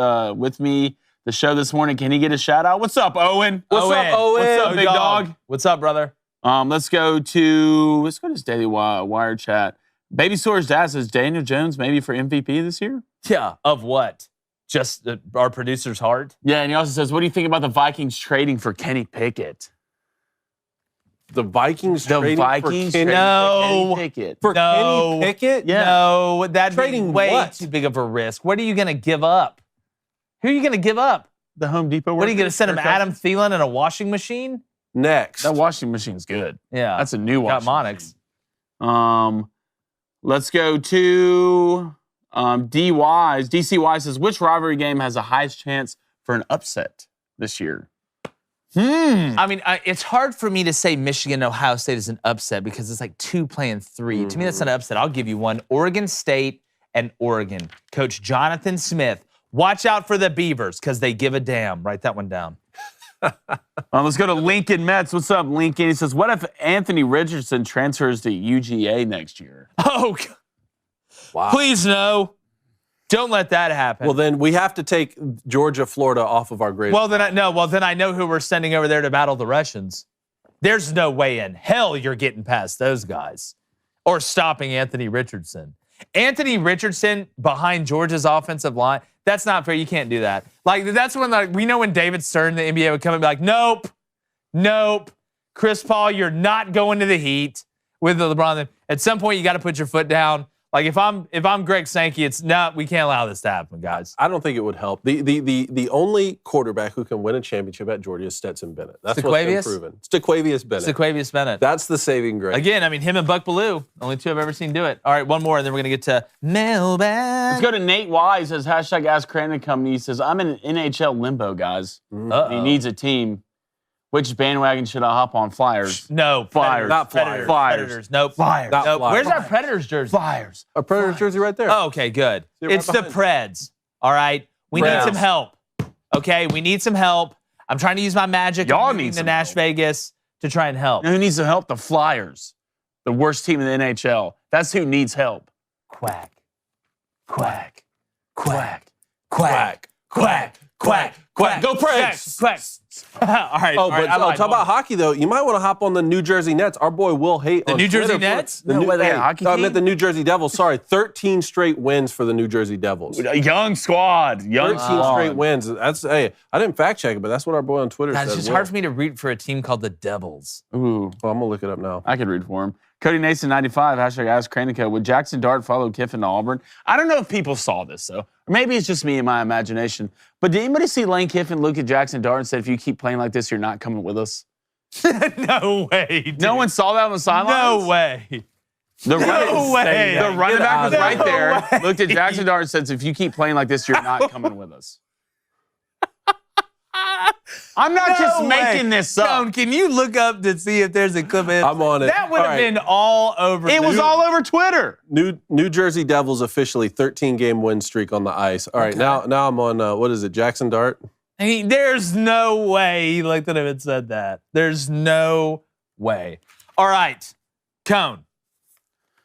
S3: me the show this morning. Can he get a shout out? What's up, Owen?
S2: What's up, Owen?
S3: What's up, big dog?
S1: What's up, brother?
S3: Let's go to his Daily Wire chat. Baby Soar's dad says Daniel Jones maybe for MVP this year.
S1: Yeah, of what? Just our producer's heart?
S3: Yeah, and he also says, what do you think about the Vikings trading for Kenny Pickett?
S2: The Vikings trading for Kenny
S3: Pickett.
S2: For Kenny Pickett?
S3: Yeah.
S1: No, that'd
S2: Trading
S1: be way
S2: what?
S1: too big of a risk. What are you going to give up? Who are you going to give up?
S3: The Home Depot.
S1: What are you going to send him, Adam Thielen and a washing machine?
S2: Next.
S3: That washing machine's good.
S1: Yeah.
S3: That's a new
S1: Got
S3: washing
S1: Monix.
S3: machine. Let's go to DCY says, which rivalry game has the highest chance for an upset this year?
S1: I mean, it's hard for me to say Michigan, Ohio State is an upset because it's like 2 playing 3. To me, that's not an upset. I'll give you one. Oregon State and Oregon. Coach Jonathan Smith. Watch out for the Beavers because they give a damn. Write that one down.
S3: Let's go to Lincoln Metz. What's up, Lincoln? He says, what if Anthony Richardson transfers to UGA next year?
S1: Oh,
S2: Wow.
S1: please no. Don't let that happen.
S2: Well, then we have to take Georgia, Florida off of our grade.
S1: Well, then I know who we're sending over there to battle the Russians. There's no way in hell you're getting past those guys or stopping Anthony Richardson. Anthony Richardson behind Georgia's offensive line, That's not fair. You can't do that. Like, that's when we know when David Stern, the NBA, would come and be like, nope. Chris Paul, you're not going to the Heat with LeBron. At some point, you got to put your foot down. Like, if I'm Greg Sankey, it's no, we can't allow this to happen, guys.
S2: I don't think it would help. The only quarterback who can win a championship at Georgia is Stetson Bennett. That's what's been proven. Stequavius Bennett. That's the saving grace.
S1: Again, I mean, him and Buck Bellew, only two I've ever seen do it. All right, one more, and then we're going to get to mailbag.
S3: Let's go to Nate Y. He says, hashtag Ask Crandon Company. He says, I'm in an NHL limbo, guys. He needs a team. Which bandwagon should I hop on? Flyers.
S1: No,
S3: Flyers.
S2: Not Flyers.
S1: Predators. Nope.
S3: Flyers.
S1: Nope.
S2: Flyers.
S1: Where's our Predators jersey?
S3: Flyers.
S2: A Predators jersey right there.
S1: Oh, okay, good.
S2: Right
S1: it's the Preds. All right. We need some help. Okay, we need some help. I'm trying to use my magic.
S3: Y'all need
S1: to
S3: some
S1: Nash
S3: help.
S1: Vegas to try and help.
S3: You know who needs some help? The Flyers. The worst team in the NHL. That's who needs help.
S1: Quack.
S3: Quack. Quack.
S2: Quack. Quack. Quack. Quack. Go Preds.
S1: Quack. All right.
S2: Oh, but talk about hockey, though. You might want to hop on the New Jersey Nets. Our boy Will Haight on
S1: New Jersey
S2: Twitter.
S1: Nets?
S2: The
S3: No
S2: new,
S3: way, they
S2: hey,
S3: got a hockey
S2: I
S3: team?
S2: meant the New Jersey Devils. Sorry, 13 straight wins for the New Jersey Devils.
S3: Young squad.
S2: 13 straight wins. That's I didn't fact check it, but that's what our boy on Twitter
S1: God,
S2: said.
S1: it's just hard for me to root for a team called the Devils.
S3: Ooh.
S2: Well, I'm gonna look it up now.
S3: I could read for him. Cody Nason 95, hashtag Ask Cranico. Would Jackson Dart follow Kiffin to Auburn? I don't know if people saw this, though. Or maybe it's just me and my imagination. But did anybody see Lane Kiffin look at Jackson Dart and said, if you keep playing like this, you're not coming with us?
S1: No way. Dude.
S3: No one saw that on the sidelines?
S1: No way.
S3: The
S1: No way.
S3: The running back was right there,
S1: way.
S3: looked at Jackson Dart and said, if you keep playing like this, you're not coming with us. I'm not just making this up.
S1: Cone, can you look up to see if there's a clip of it?
S2: I'm on it.
S1: That would have been all over.
S3: It was all over Twitter.
S2: New Jersey Devils officially 13-game win streak on the ice. All right, now I'm on what is it? Jackson Dart.
S1: There's no way he looked at him and said that. There's no way. All right, Cone.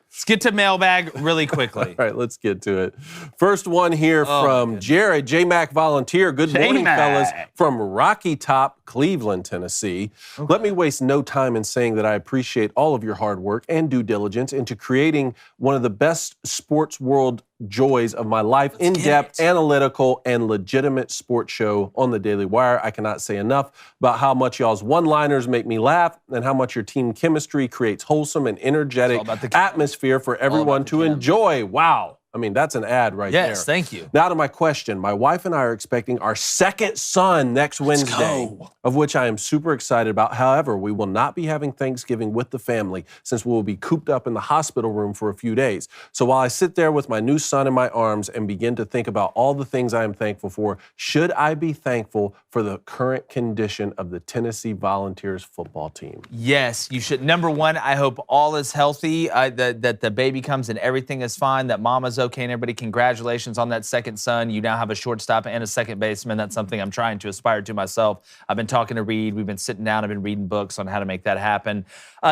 S1: Let's get to mailbag really quickly.
S2: All right, let's get to it. First one here from Jared, J-Mac Volunteer. Good morning, fellas, from Rocky Top, Cleveland, Tennessee. Okay. Let me waste no time in saying that I appreciate all of your hard work and due diligence into creating one of the best sports world joys of my life, in-depth, analytical, and legitimate sports show on the Daily Wire. I cannot say enough about how much y'all's one-liners make me laugh and how much your team chemistry creates wholesome and energetic atmosphere for everyone to enjoy. Wow. I mean, that's an ad right there.
S1: Yes, thank you.
S2: Now to my question. My wife and I are expecting our second son next Wednesday, of which I am super excited about. However, we will not be having Thanksgiving with the family since we will be cooped up in the hospital room for a few days. So while I sit there with my new son in my arms and begin to think about all the things I am thankful for, should I be thankful for the current condition of the Tennessee Volunteers football team?
S1: Yes, you should. Number one, I hope all is healthy, that the baby comes and everything is fine, that mama's okay, and everybody, congratulations on that second son. You now have a shortstop and a second baseman. That's something I'm trying to aspire to myself. I've been talking to Reed. We've been sitting down. I've been reading books on how to make that happen.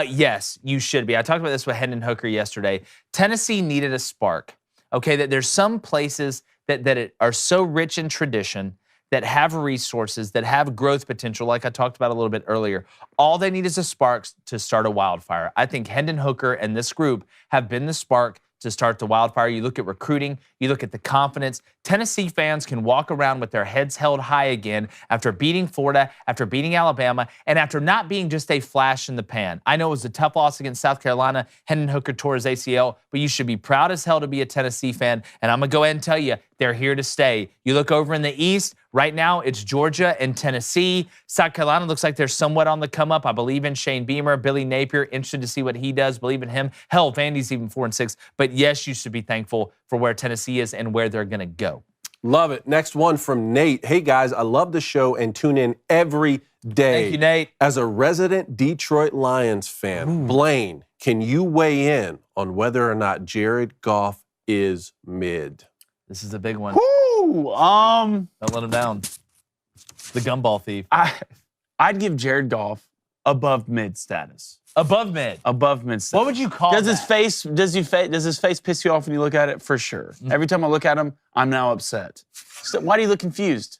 S1: Yes, you should be. I talked about this with Hendon Hooker yesterday. Tennessee needed a spark. Okay, that there's some places that are so rich in tradition, that have resources, that have growth potential, like I talked about a little bit earlier. All they need is a spark to start a wildfire. I think Hendon Hooker and this group have been the spark to start the wildfire. You look at recruiting, you look at the confidence. Tennessee fans can walk around with their heads held high again after beating Florida, after beating Alabama, and after not being just a flash in the pan. I know it was a tough loss against South Carolina. Hendon Hooker tore his ACL, but you should be proud as hell to be a Tennessee fan. And I'm going to go ahead and tell you, they're here to stay. You look over in the East, right now it's Georgia and Tennessee. South Carolina looks like they're somewhat on the come up. I believe in Shane Beamer, Billy Napier, interested to see what he does, believe in him. Hell, Vandy's even 4-6. But yes, you should be thankful for where Tennessee is and where they're going to go.
S2: Love it. Next one from Nate. Hey, guys, I love the show and tune in every day.
S1: Thank you, Nate.
S2: As a resident Detroit Lions fan, Blaine, can you weigh in on whether or not Jared Goff is mid?
S1: This is a big one.
S3: Woo!
S1: Don't let him down. The gumball thief.
S3: I'd give Jared Goff above mid status.
S1: Above mid.
S3: Above mid status.
S1: What would you call
S3: does
S1: that?
S3: Does his face piss you off when you look at it? For sure. Every time I look at him, I'm now upset. So why do you look confused?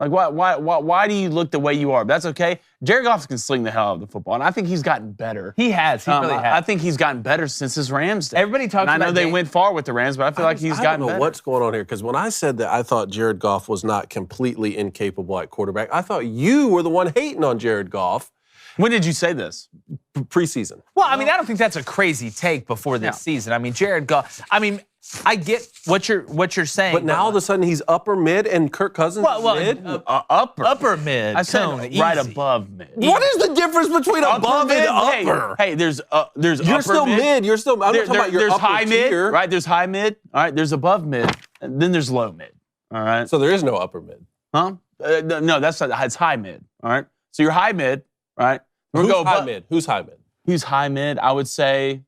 S3: Like, why do you look the way you are? But that's okay. Jared Goff can sling the hell out of the football, and I think he's gotten better.
S1: He has. He really has.
S3: I think he's gotten better since his Rams days.
S1: Everybody talks about
S3: I know they went far with the Rams, but I feel like he's gotten better.
S2: I don't know what's going on here, because when I said that I thought Jared Goff was not completely incapable at quarterback, I thought you were the one hating on Jared Goff.
S3: When did you say this?
S2: Preseason.
S1: Well, I mean, I don't think that's a crazy take before this season. I mean, Jared Goff. I mean, I get what you're saying.
S2: But now all of a sudden he's upper mid and Kirk Cousins is mid?
S3: Upper
S1: mid.
S3: I said right
S1: easy.
S3: Above mid.
S2: What is the difference between above and upper?
S3: Hey, there's You're
S2: upper
S3: still
S2: mid. You're still. I'm not talking about your
S3: there's
S2: upper
S3: high
S2: tier.
S3: mid, right? There's high mid. All right. There's above mid. And then there's low mid. All right.
S2: So there is no upper mid.
S3: Huh? No, it's high mid. All right. So you're high mid, right?
S2: Who's high mid? Who's high mid?
S3: Who's high mid? I would say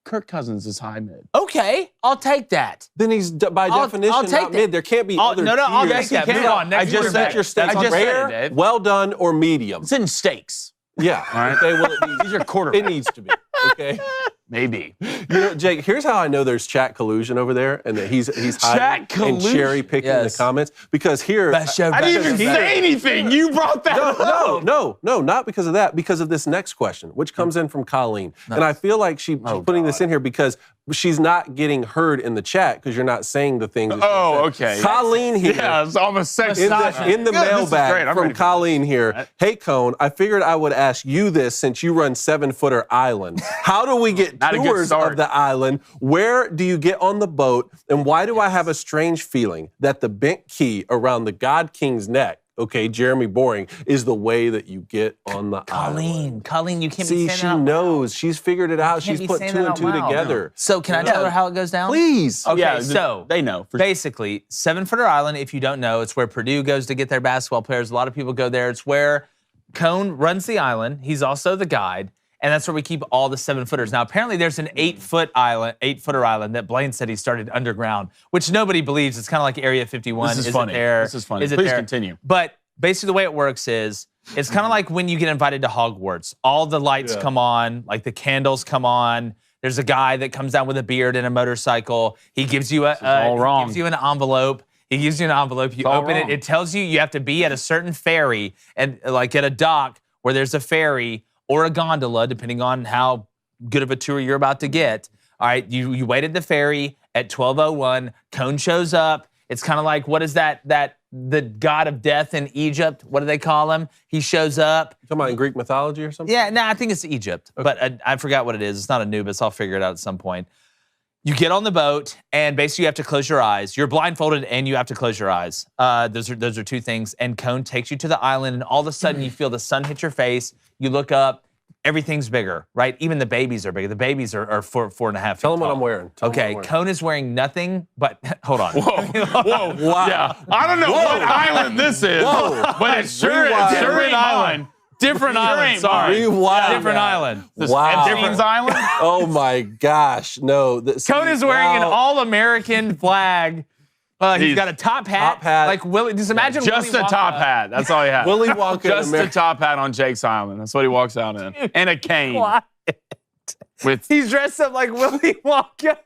S3: Kirk Cousins is high mid.
S1: Okay, I'll take that.
S2: Then he's by definition
S1: I'll take
S2: not mid. There can't be other tiers.
S1: I'll take that. Move on.
S2: I just said your stakes rare, well done, or medium.
S3: It's in stakes.
S2: Yeah.
S3: All right.
S2: Okay. Well,
S3: these are quarterbacks.
S2: It needs to be. Okay.
S3: Maybe.
S2: You know, Jake, here's how I know there's chat collusion over there and that he's hiding and cherry picking the comments. Because here
S3: I didn't even say anything. You brought that up.
S2: No, not because of that. Because of this next question, which comes in from Colleen. Nice. And I feel like she's putting this in here because she's not getting heard in the chat because you're not saying the things.
S3: Okay.
S2: Colleen here.
S3: Yeah, it's almost sexy.
S2: In the mailbag from Colleen here. Hey, Cone, I figured I would ask you this since you run 7-footer island. How do we get tours of the island? Where do you get on the boat? And why do I have a strange feeling that the bent key around the God King's neck, okay, Jeremy Boring, is the way that you get on the island?
S1: Colleen, you can't
S2: See,
S1: be saying
S2: she
S1: that out
S2: knows. She's figured it out. She's put 2 and 2 together.
S1: So can I tell her how it goes down?
S2: Please.
S1: Okay,
S3: yeah,
S1: so
S3: they know.
S1: Basically, 7-footer island, if you don't know, it's where Purdue goes to get their basketball players. A lot of people go there. It's where Cone runs the island. He's also the guide. And that's where we keep all the 7-footers. Now, apparently there's an 8-footer island that Blaine said he started underground, which nobody believes. It's kind of like Area 51.
S3: This is funny. This is funny. Please continue.
S1: But basically the way it works is, it's kind of like when you get invited to Hogwarts. All the lights come on, like the candles come on. There's a guy that comes down with a beard and a motorcycle. He gives you gives you an envelope. He gives you an envelope. You open it. It tells you you have to be at a certain ferry and like at a dock where there's a ferry or a gondola, depending on how good of a tour you're about to get. All right, you wait at the ferry at 12:01. Cone shows up. It's kind of like, what is that the god of death in Egypt? What do they call him? He shows up.
S2: You talking about in Greek mythology or something?
S1: Yeah, I think it's Egypt, but I forgot what it is. It's not Anubis. I'll figure it out at some point. You get on the boat, and basically you have to close your eyes. You're blindfolded, and you have to close your eyes. Those are 2 things. And Cone takes you to the island, and all of a sudden you feel the sun hit your face. You look up. Everything's bigger, right? Even the babies are bigger. The babies are 4.5 feet
S2: Tell them what I'm wearing.
S1: Okay, Cone is wearing nothing but, hold on.
S3: Whoa. Wow. Yeah. I don't know what island this is, but it's sure an island.
S1: Different island, sorry. Different island.
S2: Wow.
S3: Epstein's Island?
S2: Oh my gosh, no.
S1: Cone is wearing an all-American flag. He's got a top hat. Like Willie. Just imagine
S3: just
S1: Willy
S3: a top hat. That's all he has.
S2: Willy Wonka.
S3: Just a top hat on Jake's Island. That's what he walks out in, and a cane.
S1: He's dressed up like Willy Wonka,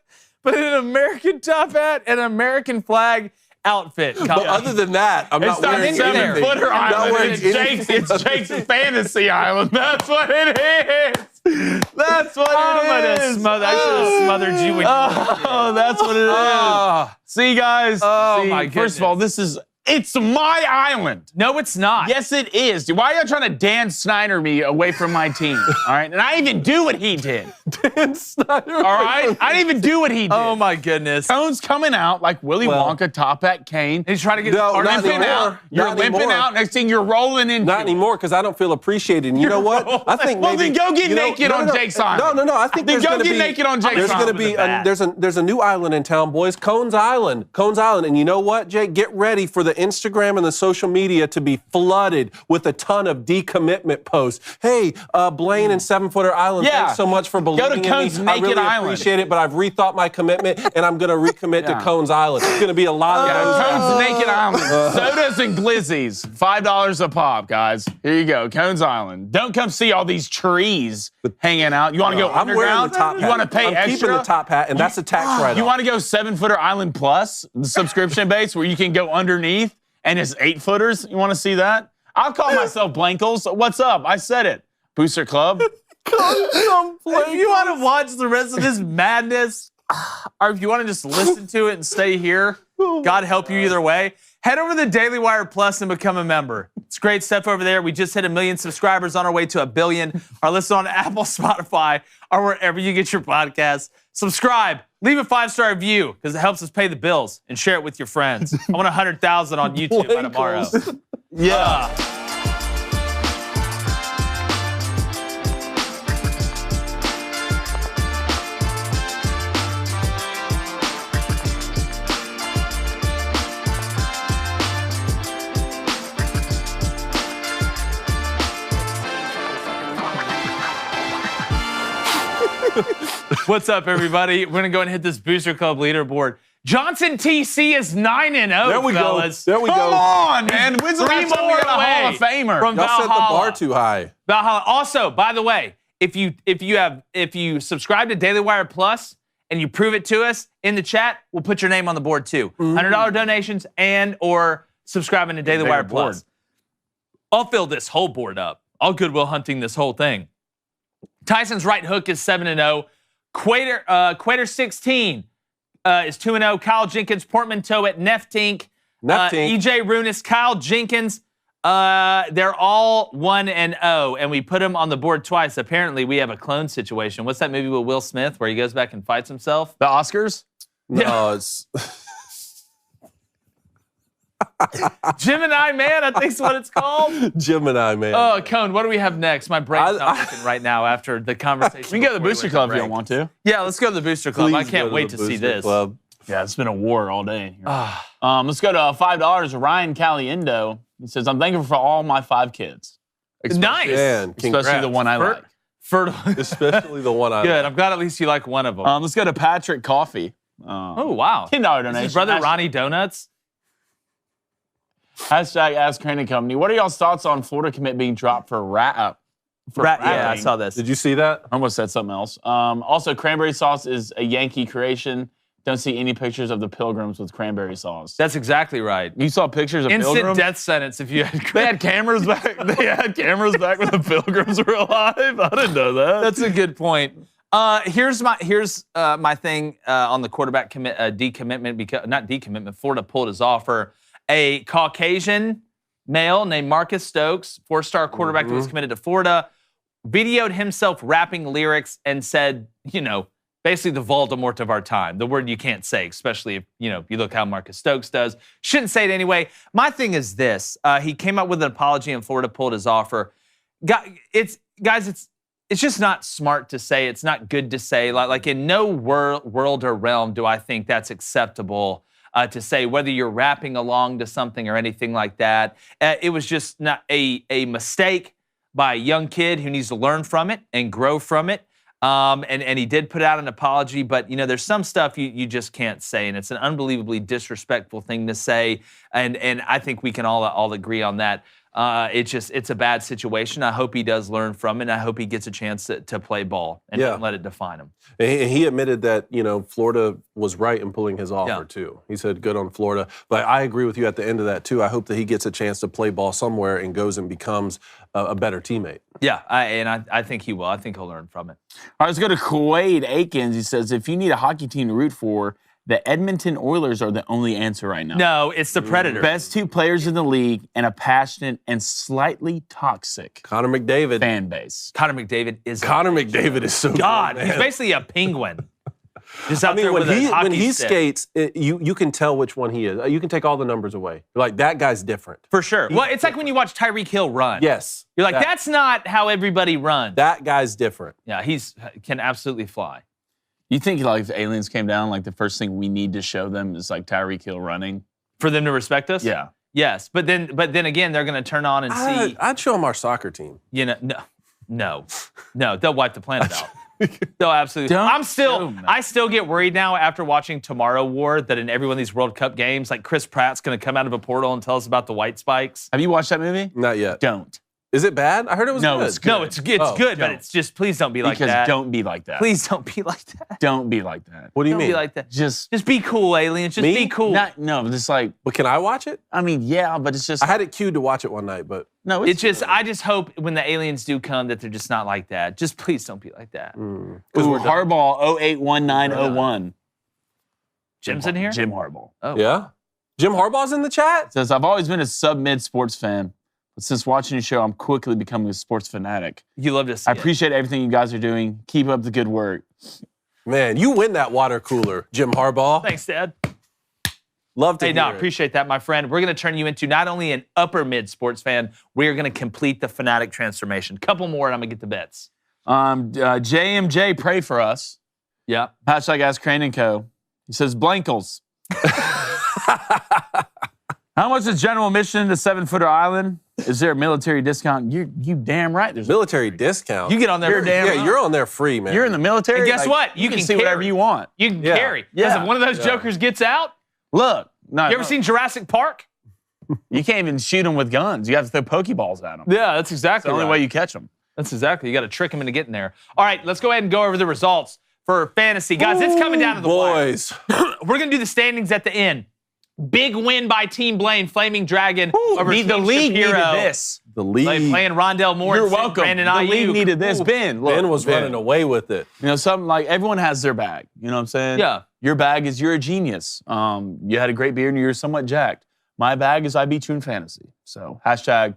S1: but in an American top hat and an American flag outfit.
S2: But other than that, I'm not wearing anything.
S3: 7-footer island. It's Jake's fantasy island. That's what it is. That's what it is.
S1: I should have smothered you with
S3: that's what it is. See, guys.
S1: My goodness.
S3: First of all, it's my island.
S1: No, it's not.
S3: Yes, it is. Why are you trying to Dan Snyder me away from my team? All right? And I didn't even do what he did.
S2: Dan Snyder.
S3: All right? I didn't even do what he did.
S1: Oh, my goodness.
S3: Cone's coming out like Willy Wonka, top hat, cane.
S1: He's trying to get
S3: limping out. You're limping out. Next thing you're rolling into
S2: Not anymore, because I don't feel appreciated. And you know what? I think
S3: maybe. Well, then go get naked on Jake's Island.
S2: No. I think there's going to be.
S3: Go get naked on Jake's Island.
S2: There's a new island in town, boys. Cone's Island. And you know what, Jake? Get ready for the Instagram and the social media to be flooded with a ton of decommitment posts. Hey, Blaine and 7-footer island, thanks so much for believing in me. I really appreciate it, but I've rethought my commitment, and I'm going to recommit to Cone's Island. It's going to be a lot of those.
S3: Cone's Naked Island. Sodas and glizzies, $5 a pop, guys. Here you go, Cone's Island. Don't come see all these trees hanging out. You want to go underground?
S2: I'm wearing the top hat.
S3: You want to pay extra?
S2: I'm keeping the top hat, and that's a tax write-off.
S3: You want to go 7-footer island plus, the subscription base, where you can go underneath and his 8-footers. You want to see that? I'll call myself Blankles. What's up? I said it. Booster Club.
S1: If you want to watch the rest of this madness, or if you want to just listen to it and stay here, God help you either way, head over to Daily Wire Plus and become a member. It's great stuff over there. We just hit 1 million subscribers, on our way to 1 billion. Our listen on Apple, Spotify, or wherever you get your podcasts. Subscribe. Leave a 5-star review because it helps us pay the bills, and share it with your friends. I want 100,000 on YouTube by tomorrow.
S3: Yeah.
S1: What's up, everybody? We're going to go and hit this Booster Club leaderboard. Johnson TC is 9-0,
S2: There we
S1: fellas.
S2: go. There we
S3: Come
S2: go.
S3: on, man. When's the last time we got a Hall of Famer?
S1: From
S2: Y'all set the
S1: Valhalla.
S2: bar too high.
S1: Valhalla. Also, by the way, if you subscribe to Daily Wire Plus and you prove it to us in the chat, we'll put your name on the board too. $100 donations and or subscribing to Daily Wire Plus. I'll fill this whole board up. I'll Goodwill Hunting this whole thing. Tyson's right hook is 7-0. Quater 16 is 2-0. Kyle Jenkins, Portmanteau at Neftink. EJ Runis, Kyle Jenkins. They're all 1-0, and we put them on the board twice. Apparently, we have a clone situation. What's that movie with Will Smith where he goes back and fights himself?
S3: The Oscars?
S2: No, it's
S1: Gemini Man, I think's what it's called.
S2: Gemini Man.
S1: Oh, Cone, what do we have next? My brain's not working right now after the conversation.
S3: We can go to the Booster Club if you don't want to.
S1: Yeah, let's go to the Booster Club.
S2: Please
S1: I can't
S2: go to
S1: wait
S2: the
S1: to see
S2: Booster
S1: this.
S2: Club.
S3: Yeah, it's been a war all day. Let's go to $5. Ryan Caliendo. He says, I'm thankful for all my 5 kids.
S1: Nice.
S2: Man,
S3: Especially the one I like.
S1: Especially
S2: the one I
S1: Good.
S2: like.
S1: I'm glad at least you like one of them.
S3: Let's go to Patrick Coffee.
S1: Oh, wow.
S3: $10 donation.
S1: His brother Ronnie Donuts.
S3: Hashtag Ask Crane Company. What are y'all's thoughts on Florida commit being dropped for
S1: Yeah, I saw this.
S2: Did you see that?
S3: I almost said something else. Also, cranberry sauce is a Yankee creation. Don't see any pictures of the Pilgrims with cranberry sauce.
S1: That's exactly right.
S3: You saw pictures of
S1: Instant
S3: Pilgrims?
S1: death sentence if you had.
S3: They had cameras back. They had cameras back when the Pilgrims were alive. I didn't know that.
S1: That's a good point. Here's my thing on the quarterback decommitment, because not decommitment. Florida pulled his offer. A Caucasian male named Marcus Stokes, 4-star quarterback that was committed to Florida, videoed himself rapping lyrics and said, basically the Voldemort of our time, the word you can't say, especially if, you look how Marcus Stokes does. Shouldn't say it anyway. My thing is this. He came up with an apology and Florida pulled his offer. It's just not smart to say. It's not good to say. Like in no world or realm do I think that's acceptable to say, whether you're rapping along to something or anything like that. It was just not a mistake by a young kid who needs to learn from it and grow from it. And he did put out an apology, but there's some stuff you just can't say, and it's an unbelievably disrespectful thing to say. And I think we can all agree on that. It's a bad situation. I hope he does learn from it, and I hope he gets a chance to play ball and don't let it define him.
S2: And he admitted that, Florida was right in pulling his offer, too. He said, good on Florida. But I agree with you at the end of that, too. I hope that he gets a chance to play ball somewhere and goes and becomes a better teammate.
S1: Yeah, I think he will. I think he'll learn from it.
S3: All right, let's go to Quaid Akins. He says, if you need a hockey team to root for, the Edmonton Oilers are the only answer right now.
S1: No, it's the Predators.
S3: Best 2 players in the league and a passionate and slightly toxic
S2: Connor McDavid.
S3: fan base.
S1: Connor McDavid is
S2: so
S1: God.
S2: good,
S1: He's basically a penguin. Just out there
S2: when
S1: with a hockey
S2: when he
S1: stick.
S2: skates, you can tell which one he is. You can take all the numbers away. You're like, that guy's different.
S1: For sure. Well, it's like when you watch Tyreek Hill run.
S2: Yes.
S1: You're like, that's not how everybody runs.
S2: That guy's different.
S1: Yeah, can absolutely fly.
S3: You think if aliens came down, the first thing we need to show them is Tyreek Hill running?
S1: For them to respect us?
S3: Yeah.
S1: Yes, but then again, they're going to turn on and see.
S2: I'd show them our soccer team.
S1: No, they'll wipe the planet out. They'll absolutely.
S3: Don't
S1: I still get worried now after watching Tomorrow War that in every one of these World Cup games, Chris Pratt's going to come out of a portal and tell us about the white spikes.
S3: Have you watched that movie?
S2: Not yet.
S3: Don't.
S2: Is it bad? I heard it was good.
S3: It's good.
S1: No, it's good, but it's just please don't be like that.
S3: Because don't be like that.
S1: Please don't be like that.
S3: Don't be like that.
S2: What do you
S1: Don't
S2: mean?
S1: be like that.
S3: Just
S1: be cool, aliens. Just
S2: Me?
S1: be cool.
S3: no, just like,
S2: But can I watch it?
S3: I mean, yeah, but it's just,
S2: I had it queued to watch it one night, but
S3: no,
S1: It's just, I just hope when the aliens do come that they're just not like that. Just please don't be like that.
S3: Ooh, Harbaugh 081901.
S1: Jim's in here?
S3: Jim Harbaugh.
S1: Oh.
S2: yeah. Jim Harbaugh's in the chat.
S3: Says, I've always been a sub-mid sports fan, but since watching your show, I'm quickly becoming a sports fanatic.
S1: You love to see
S3: I appreciate everything you guys are doing. Keep up the good work.
S2: Man, you win that water cooler, Jim Harbaugh.
S1: Thanks, Dad.
S2: Love to
S1: Hey,
S2: hear
S1: no,
S2: it.
S1: appreciate that, my friend. We're going to turn you into not only an upper mid sports fan, we're going to complete the fanatic transformation. Couple more, and I'm going to get the bets.
S3: JMJ, pray for us.
S1: Yeah.
S3: Hashtag Ask Crane & Co. He says, Blankles. How much is general admission to 7-Footer Island? Is there a military discount? You damn right. There's
S2: Military discount.
S1: You get on there.
S3: You're damn right.
S2: You're on there free, man.
S3: You're in the military.
S1: And guess
S3: like,
S1: what?
S3: You can see
S1: carry.
S3: whatever you want.
S1: You can
S2: Yeah.
S1: carry.
S3: Yeah.
S1: Because if one of those jokers gets out,
S3: Look. No,
S1: you ever seen Jurassic Park?
S3: You can't even shoot them with guns. You have to throw Pokeballs at them.
S1: Yeah, that's exactly
S3: It's the only way you catch them.
S1: That's exactly. You got to trick them into getting there. All right, let's go ahead and go over the results for fantasy. Guys, it's coming down to the wire.
S2: boys.
S1: We're going to do the standings at the end. Big win by Team Blaine, Flaming Dragon over
S3: The
S1: Team
S3: league
S1: Shapiro.
S3: needed this.
S2: The league.
S1: Playing Rondell Moore.
S3: You're
S1: and
S3: welcome.
S1: Brandon
S3: The
S1: Ayuk.
S3: league needed this.
S1: Ooh.
S3: Ben, look,
S2: Ben was running away with it.
S3: You know, something like everyone has their bag. You know what I'm saying?
S1: Yeah.
S3: Your bag is you're a genius. You had a great beard and you're somewhat jacked. My bag is I beat you in fantasy. So hashtag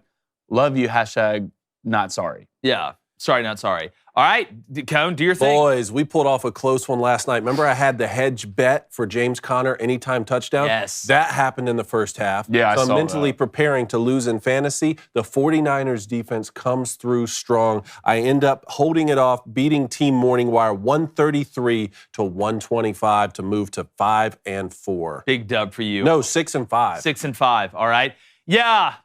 S3: love you, hashtag not sorry.
S1: Yeah. Sorry, not sorry. All right, Cone, do your thing.
S2: Boys, we pulled off a close one last night. Remember I had the hedge bet for James Conner anytime touchdown?
S1: Yes.
S2: That happened in the first half.
S3: Yeah, I
S2: so I'm
S3: saw
S2: mentally
S3: that.
S2: preparing to lose in fantasy. The 49ers defense comes through strong. I end up holding it off, beating Team Morning Wire 133 to 125 to move to 5-4.
S1: Big dub for you.
S2: No, 6-5.
S1: 6-5. All right. Yeah,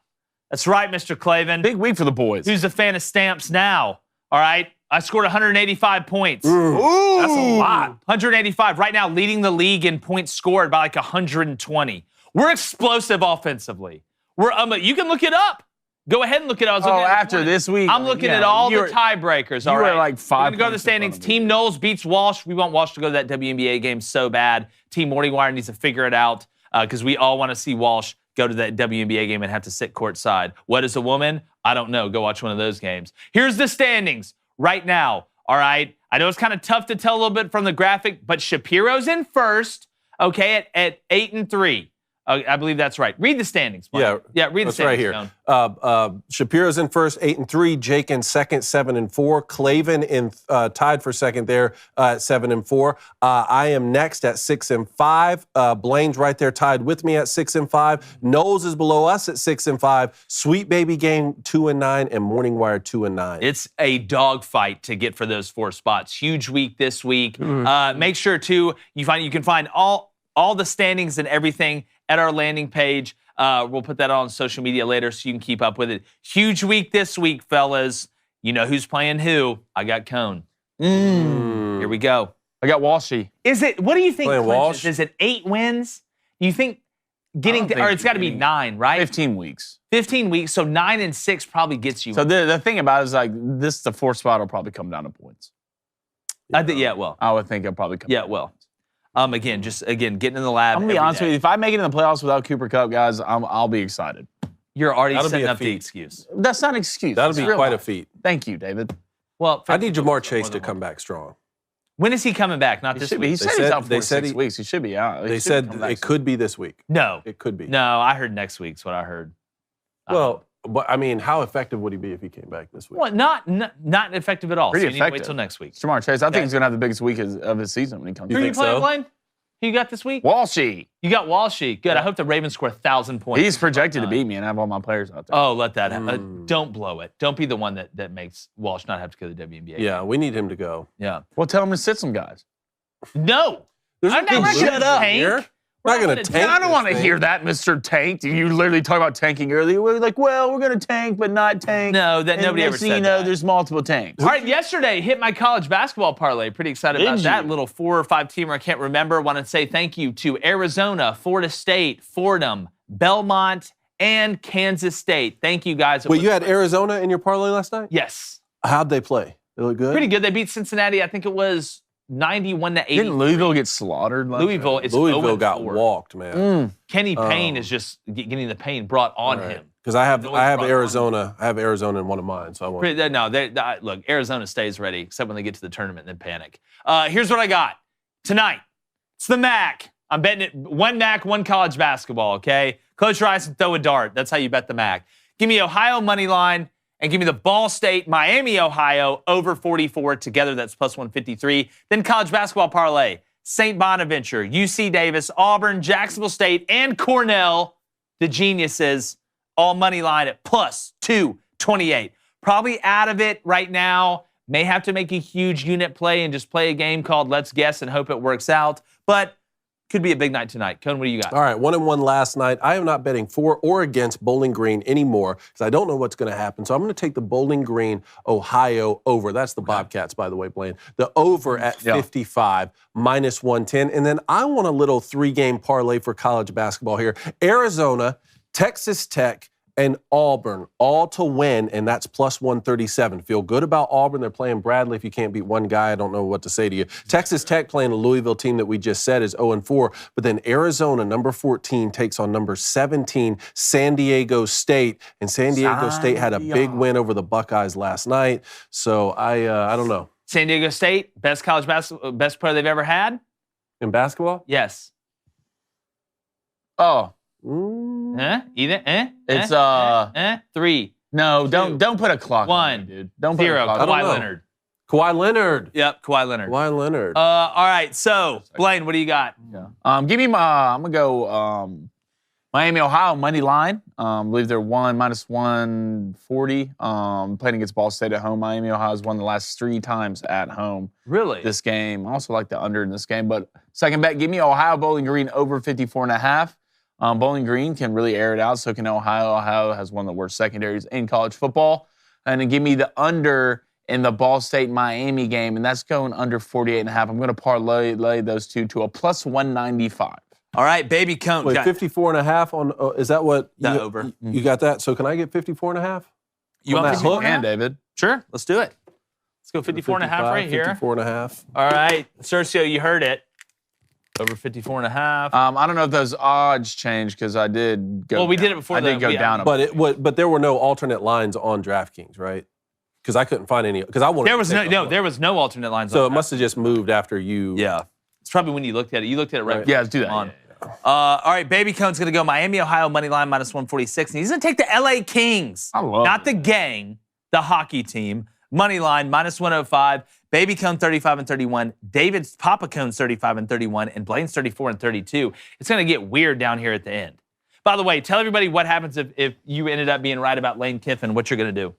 S1: that's right, Mr. Clavin.
S3: Big week for the boys.
S1: Who's a fan of stamps now? All right. I scored 185 points.
S3: Ooh, that's a lot.
S1: 185. Right now, leading the league in points scored by like 120. We're explosive offensively. You can look it up. Go ahead and look it up.
S3: After this week.
S1: I'm looking at all the tiebreakers. All
S3: you were
S1: right.
S3: like 5
S1: We're going to go to the
S3: points in
S1: standings.
S3: front of me.
S1: Team Knowles beats Walsh. We want Walsh to go to that WNBA game so bad. Team Morning Wire needs to figure it out because we all want to see Walsh go to that WNBA game and have to sit courtside. What is a woman? I don't know. Go watch one of those games. Here's the standings right now. All right. I know it's kind of tough to tell a little bit from the graphic, but Shapiro's in first, okay, at 8-3. I believe that's right. Read the standings, Mike. Yeah, read the
S2: That's
S1: standings.
S2: right here. Shapiro's in first, 8-3. Jake in second, 7-4. Clavin in tied for second there at 7-4. I am next at 6-5. Blaine's right there tied with me at 6-5. Knowles is below us at 6-5. Sweet Baby Game 2-9, and Morning Wire 2-9.
S1: It's a dogfight to get for those 4 spots. Huge week this week. Make sure too you can find all the standings and everything at our landing page. We'll put that on social media later so you can keep up with it. Huge week this week, fellas. You know who's playing who. I got Cone. Here we go.
S3: I got Walshy.
S1: What do you think,
S2: Playing
S1: clinches?
S2: Walsh?
S1: Is it 8 wins? You think getting
S3: think
S1: or it's got to be
S3: getting
S1: 9, right?
S3: 15 weeks.
S1: 15 weeks, so 9-6 probably gets you.
S3: So the thing about it is like this, the 4th spot will probably come down to points.
S1: I think, yeah, well.
S3: I would think it'll probably come
S1: Yeah,
S3: down.
S1: well. Again, getting in the lab.
S3: I'm gonna be
S1: every
S3: honest
S1: day.
S3: with you. If I make it in the playoffs without Cooper Kupp, guys, I'll be excited.
S1: You're already
S2: That'll be
S1: setting
S2: a
S1: up the
S2: feat.
S1: excuse.
S3: That's not an excuse.
S2: That'll
S3: It's
S2: be
S3: real
S2: quite a
S3: life.
S2: feat.
S3: Thank you, David.
S1: Well,
S2: I need Jamar Chase to come back strong.
S1: When is he coming back? Not
S3: He
S1: this
S3: should be. He
S1: week.
S3: said he's
S2: said-
S3: out
S2: they
S3: for
S2: said
S3: 6
S2: he-
S3: weeks. He should be out.
S2: They said it could be this week.
S1: No.
S2: It could be.
S1: No, I heard next week's what I heard.
S2: Well, but I mean, how effective would he be if he came back this week?
S1: Well, not effective at all.
S3: Pretty
S1: so you need to wait
S3: effective.
S1: till next week.
S3: Jamar Chase. I think
S1: Okay.
S3: he's gonna have the biggest week of his season when he comes
S1: Who are
S3: back.
S1: you
S2: think
S1: playing,
S2: so?
S1: Blaine? Who you got this week?
S3: Walshy.
S1: You got Walshy. Good. I hope the Ravens score 1,000 points.
S3: He's projected to beat me, and I have all my players out there.
S1: Oh, let that happen. Don't blow it. Don't be the one that makes Walsh not have to go to the WNBA.
S2: Yeah, we need him to go.
S1: Yeah.
S3: Well, tell him to sit some guys.
S1: No.
S2: There's
S1: I'm
S2: a
S1: not
S2: big
S1: gonna
S2: loser
S1: tank.
S2: here. We're not going to tank.
S3: I don't
S2: this
S3: want to
S2: thing.
S3: hear that, Mr. Tank. You literally talk about tanking earlier. We're like, well, we're going to tank, but not tank.
S1: No, that
S3: And
S1: nobody ever
S3: next thing you
S1: said
S3: know,
S1: that.
S3: there's multiple tanks.
S1: All right, yesterday hit my college basketball parlay. Pretty excited
S3: Did
S1: about
S3: you?
S1: that little 4 or 5 teamer. I can't remember. Want to say thank you to Arizona, Florida State, Fordham, Belmont, and Kansas State. Thank you, guys.
S2: Wait, you had Arizona in your parlay last night?
S1: Yes.
S2: How'd they play? They look good?
S1: Pretty good. They beat Cincinnati. I think it was 91-80.
S3: Didn't Louisville get slaughtered?
S2: Louisville got walked, man.
S1: Kenny Payne is just getting the pain brought on him.
S2: Because I have Arizona. I have Arizona in one of mine, so I want.
S1: Look, Arizona stays ready, except when they get to the tournament and then panic. Here's what I got tonight. It's the MAC. I'm betting it one MAC, one college basketball. Okay, close your eyes and throw a dart. That's how you bet the MAC. Give me Ohio money line. And give me the Ball State, Miami, Ohio, over 44 together. That's plus 153. Then college basketball parlay. St. Bonaventure, UC Davis, Auburn, Jacksonville State, and Cornell, the geniuses, all money line at plus 228. Probably out of it right now. May have to make a huge unit play and just play a game called Let's Guess and hope it works out. But could be a big night tonight. Cone, what do you got?
S2: All right, 1-1 last night. I am not betting for or against Bowling Green anymore because I don't know what's going to happen. So I'm going to take the Bowling Green, Ohio over. That's the Bobcats, by the way, Blaine. The over at 55, minus 110. And then I want a little 3-game parlay for college basketball here. Arizona, Texas Tech, and Auburn, all to win, and that's plus 137. Feel good about Auburn. They're playing Bradley. If you can't beat one guy, I don't know what to say to you. Texas Tech playing a Louisville team that we just said is 0-4, but then Arizona, number 14, takes on number 17, San Diego State, and San Diego State had a big win over the Buckeyes last night, so I don't know.
S1: San Diego State, best college basketball, best player they've ever had?
S2: In basketball?
S1: Yes.
S3: Oh.
S1: It's 3.
S3: No, don't put a clock
S1: 1,
S3: on me, dude. Don't put
S1: 0.
S3: a clock.
S1: Kawhi Leonard.
S2: Kawhi Leonard.
S1: Yep, Kawhi Leonard.
S2: Kawhi Leonard.
S1: All right, so Blaine, what do you got?
S3: Give me I'm gonna go Miami, Ohio money line. I believe they're minus 140. Playing against Ball State at home. Miami, Ohio has won the last 3 times at home.
S1: Really?
S3: This game. I also like the under in this game. But second bet, give me Ohio Bowling Green over 54.5. Bowling Green can really air it out. So can Ohio. Ohio has one of the worst secondaries in college football. And then give me the under in the Ball State Miami game, and that's going under 48.5. I'm going to parlay those two to a plus 195.
S1: All right, baby Cone.
S2: Wait, 54.5 on, is that what?
S1: Over.
S2: You got that? So can I get 54.5?
S1: You want 54.5?
S3: David?
S1: Sure, let's do it. Let's go 54.5 right here.
S2: 54.5.
S1: All right, Sergio, you heard it. Over 54.5.
S3: I don't know if those odds changed because I did go.
S1: Well, we did it before.
S3: I did go down.
S2: But there were no alternate lines on DraftKings, right? Because I couldn't find any. Because I wanted.
S1: There was no alternate lines.
S2: So it must have just moved after you.
S1: Yeah, it's probably when you looked at it. You looked at it right.
S3: Yeah, let's do that.
S1: On. All right, baby Cone's gonna go Miami, Ohio money line minus 146, and he's gonna take the LA Kings.
S3: I love
S1: not the gang, the hockey team. Money line minus 105. Baby Cone 35-31. David's Papa Cone's 35-31, and Blaine's 34-32. It's gonna get weird down here at the end. By the way, tell everybody what happens if you ended up being right about Lane Kiffin. What you're gonna do?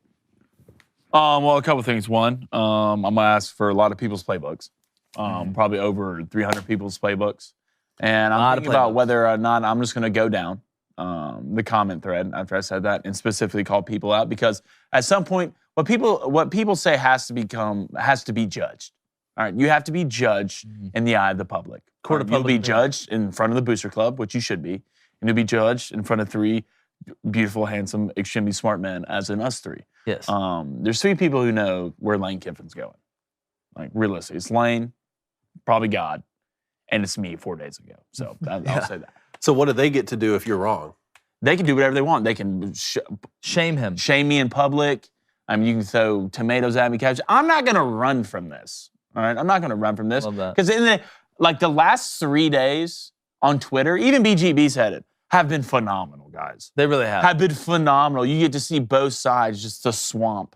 S3: Well, a couple things. One, I'm gonna ask for a lot of people's playbooks. Probably over 300 people's playbooks. And I'm thinking about whether or not I'm just gonna go down the comment thread after I said that and specifically call people out, because at some point what people say has to be judged. All right, you have to be judged in the eye of the public. You'll be judged in front of the Booster Club, which you should be, and you'll be judged in front of 3 beautiful, handsome, extremely smart men, as in us 3.
S1: Yes.
S3: There's 3 people who know where Lane Kiffin's going. Like, realistically, it's Lane, probably God, and it's me 4 days ago. So I'll say that.
S2: So what do they get to do if you're wrong?
S3: They can do whatever they want. They can
S1: shame him,
S3: shame me in public. I mean, you can throw tomatoes at me, I'm not gonna run from this. All right, I'm not gonna run from this because in the last 3 days on Twitter, even BGB said it, have been phenomenal, guys.
S1: They really have.
S3: Have been phenomenal. You get to see both sides, just the swamp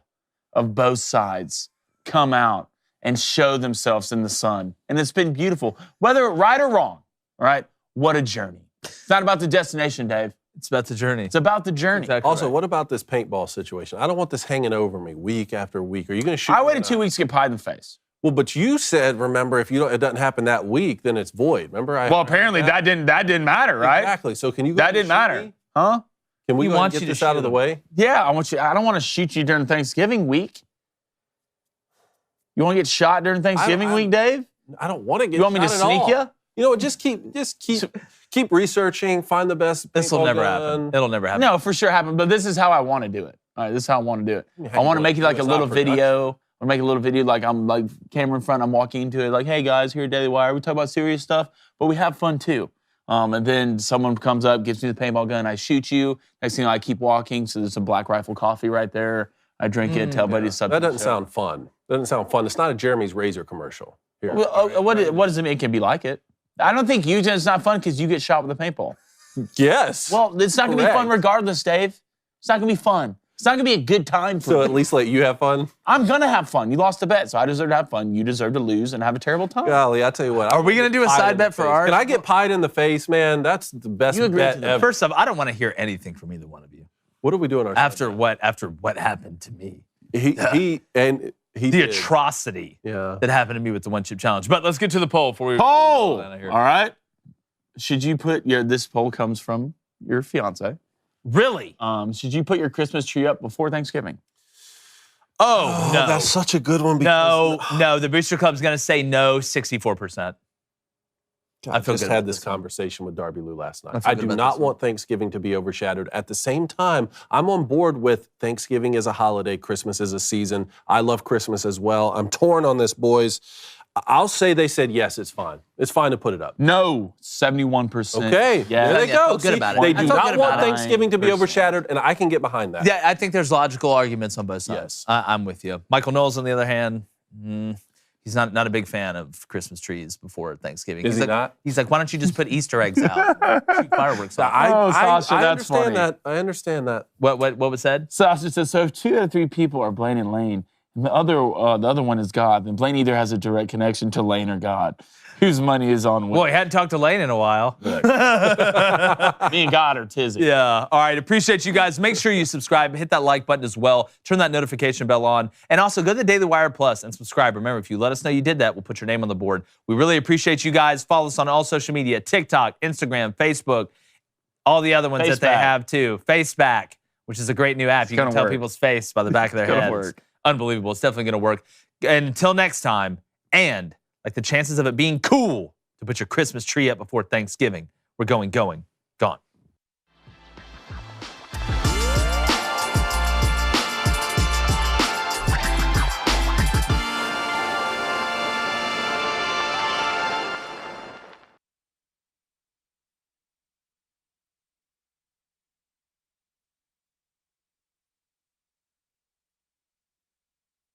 S3: of both sides come out and show themselves in the sun. And it's been beautiful. Whether right or wrong, all right? What a journey. It's not about the destination, Dave.
S1: It's about the journey.
S3: It's about the journey.
S1: Exactly
S2: also,
S1: right.
S2: What about this paintball situation? I don't want this hanging over me week after week. Are you going to shoot?
S3: I waited 2 weeks to get pied in the face.
S2: Well, but you said, remember, if it doesn't happen that week, then it's void. Remember?
S3: Well, apparently that didn't matter, right?
S2: Exactly. So can you?
S3: That didn't matter,
S2: me?
S3: huh?
S2: Can we get this out of the way?
S3: Yeah, I don't want to shoot you during Thanksgiving week. You want to get shot during Thanksgiving week, Dave?
S2: I don't want to get.
S3: You want me to sneak you?
S2: You know, just keep. keep researching, find the best.
S1: This will never happen. It'll never happen.
S3: No, for sure happen. But this is how I want to do it. All right, this is how I want to do it. I want to make it like a little video. I make a little video like I'm like camera in front. I'm walking into it like, hey guys, here at Daily Wire. We talk about serious stuff, but we have fun too. And then someone comes up, gives me the paintball gun. I shoot you. Next thing you know, I keep walking. So there's a Black Rifle coffee right there. I drink it. Tell buddies something.
S2: That doesn't sound fun. Doesn't sound fun. It's not a Jeremy's Razor commercial. Here.
S3: Well, what does it mean? It can be like it. I don't think it's not fun because you get shot with a paintball.
S2: Yes.
S3: Well, it's not going to be fun regardless, Dave. It's not going to be fun. It's not going to be a good time for me.
S2: So at least let you have fun?
S3: I'm going to have fun. You lost the bet, so I deserve to have fun. You deserve to lose and have a terrible time.
S2: Golly, I tell you what.
S1: Are we going to do a side bet for ours?
S2: Can I get pied in the face, man? That's the best bet ever.
S1: First off, I don't want to hear anything from either one of you.
S2: What are we doing
S1: after what happened to me?
S2: The
S1: atrocity that happened to me with the one-chip challenge. But let's get to the poll before we
S3: poll. All right. Should you put this poll comes from your fiance?
S1: Really?
S3: Should you put your Christmas tree up before Thanksgiving?
S2: Oh, no. That's such a good one. Because
S1: no. The Booster Club's going to say no, 64%.
S2: I just had this conversation with Darby Lou last night. I do not want Thanksgiving to be overshadowed. At the same time, I'm on board with Thanksgiving as a holiday, Christmas as a season. I love Christmas as well. I'm torn on this, boys. I'll say they said yes, it's fine. It's fine to put it up.
S3: No, 71%.
S2: Okay,
S3: yeah.
S2: There they go.
S1: Good about it.
S2: They do not want Thanksgiving to be overshadowed, and I can get behind that.
S1: Yeah, I think there's logical arguments on both sides.
S2: Yes.
S1: I'm with you. Michael Knowles, on the other hand, he's not a big fan of Christmas trees before Thanksgiving.
S2: Is he not?
S1: He's like, why don't you just put Easter eggs out? Shoot fireworks off.
S3: Sasha,
S2: I
S3: that's
S2: understand
S3: funny.
S2: that. I understand that.
S1: What was said?
S3: Sasha says, so if 2 out of 3 people are Blaine and Lane, and the other one is God, then Blaine either has a direct connection to Lane or God. Whose money is on what?
S1: Boy, hadn't talked to Lane in a while.
S3: Me and God are tizzy.
S1: Yeah. All right. Appreciate you guys. Make sure you subscribe. Hit that like button as well. Turn that notification bell on. And also go to the Daily Wire Plus and subscribe. Remember, if you let us know you did that, we'll put your name on the board. We really appreciate you guys. Follow us on all social media, TikTok, Instagram, Facebook, all the other ones that they have too. Faceback, which is a great new app. You can tell people's face by the back of their heads.
S3: Work.
S1: Unbelievable. It's definitely going to work. And until next time, and like the chances of it being cool to put your Christmas tree up before Thanksgiving, we're going.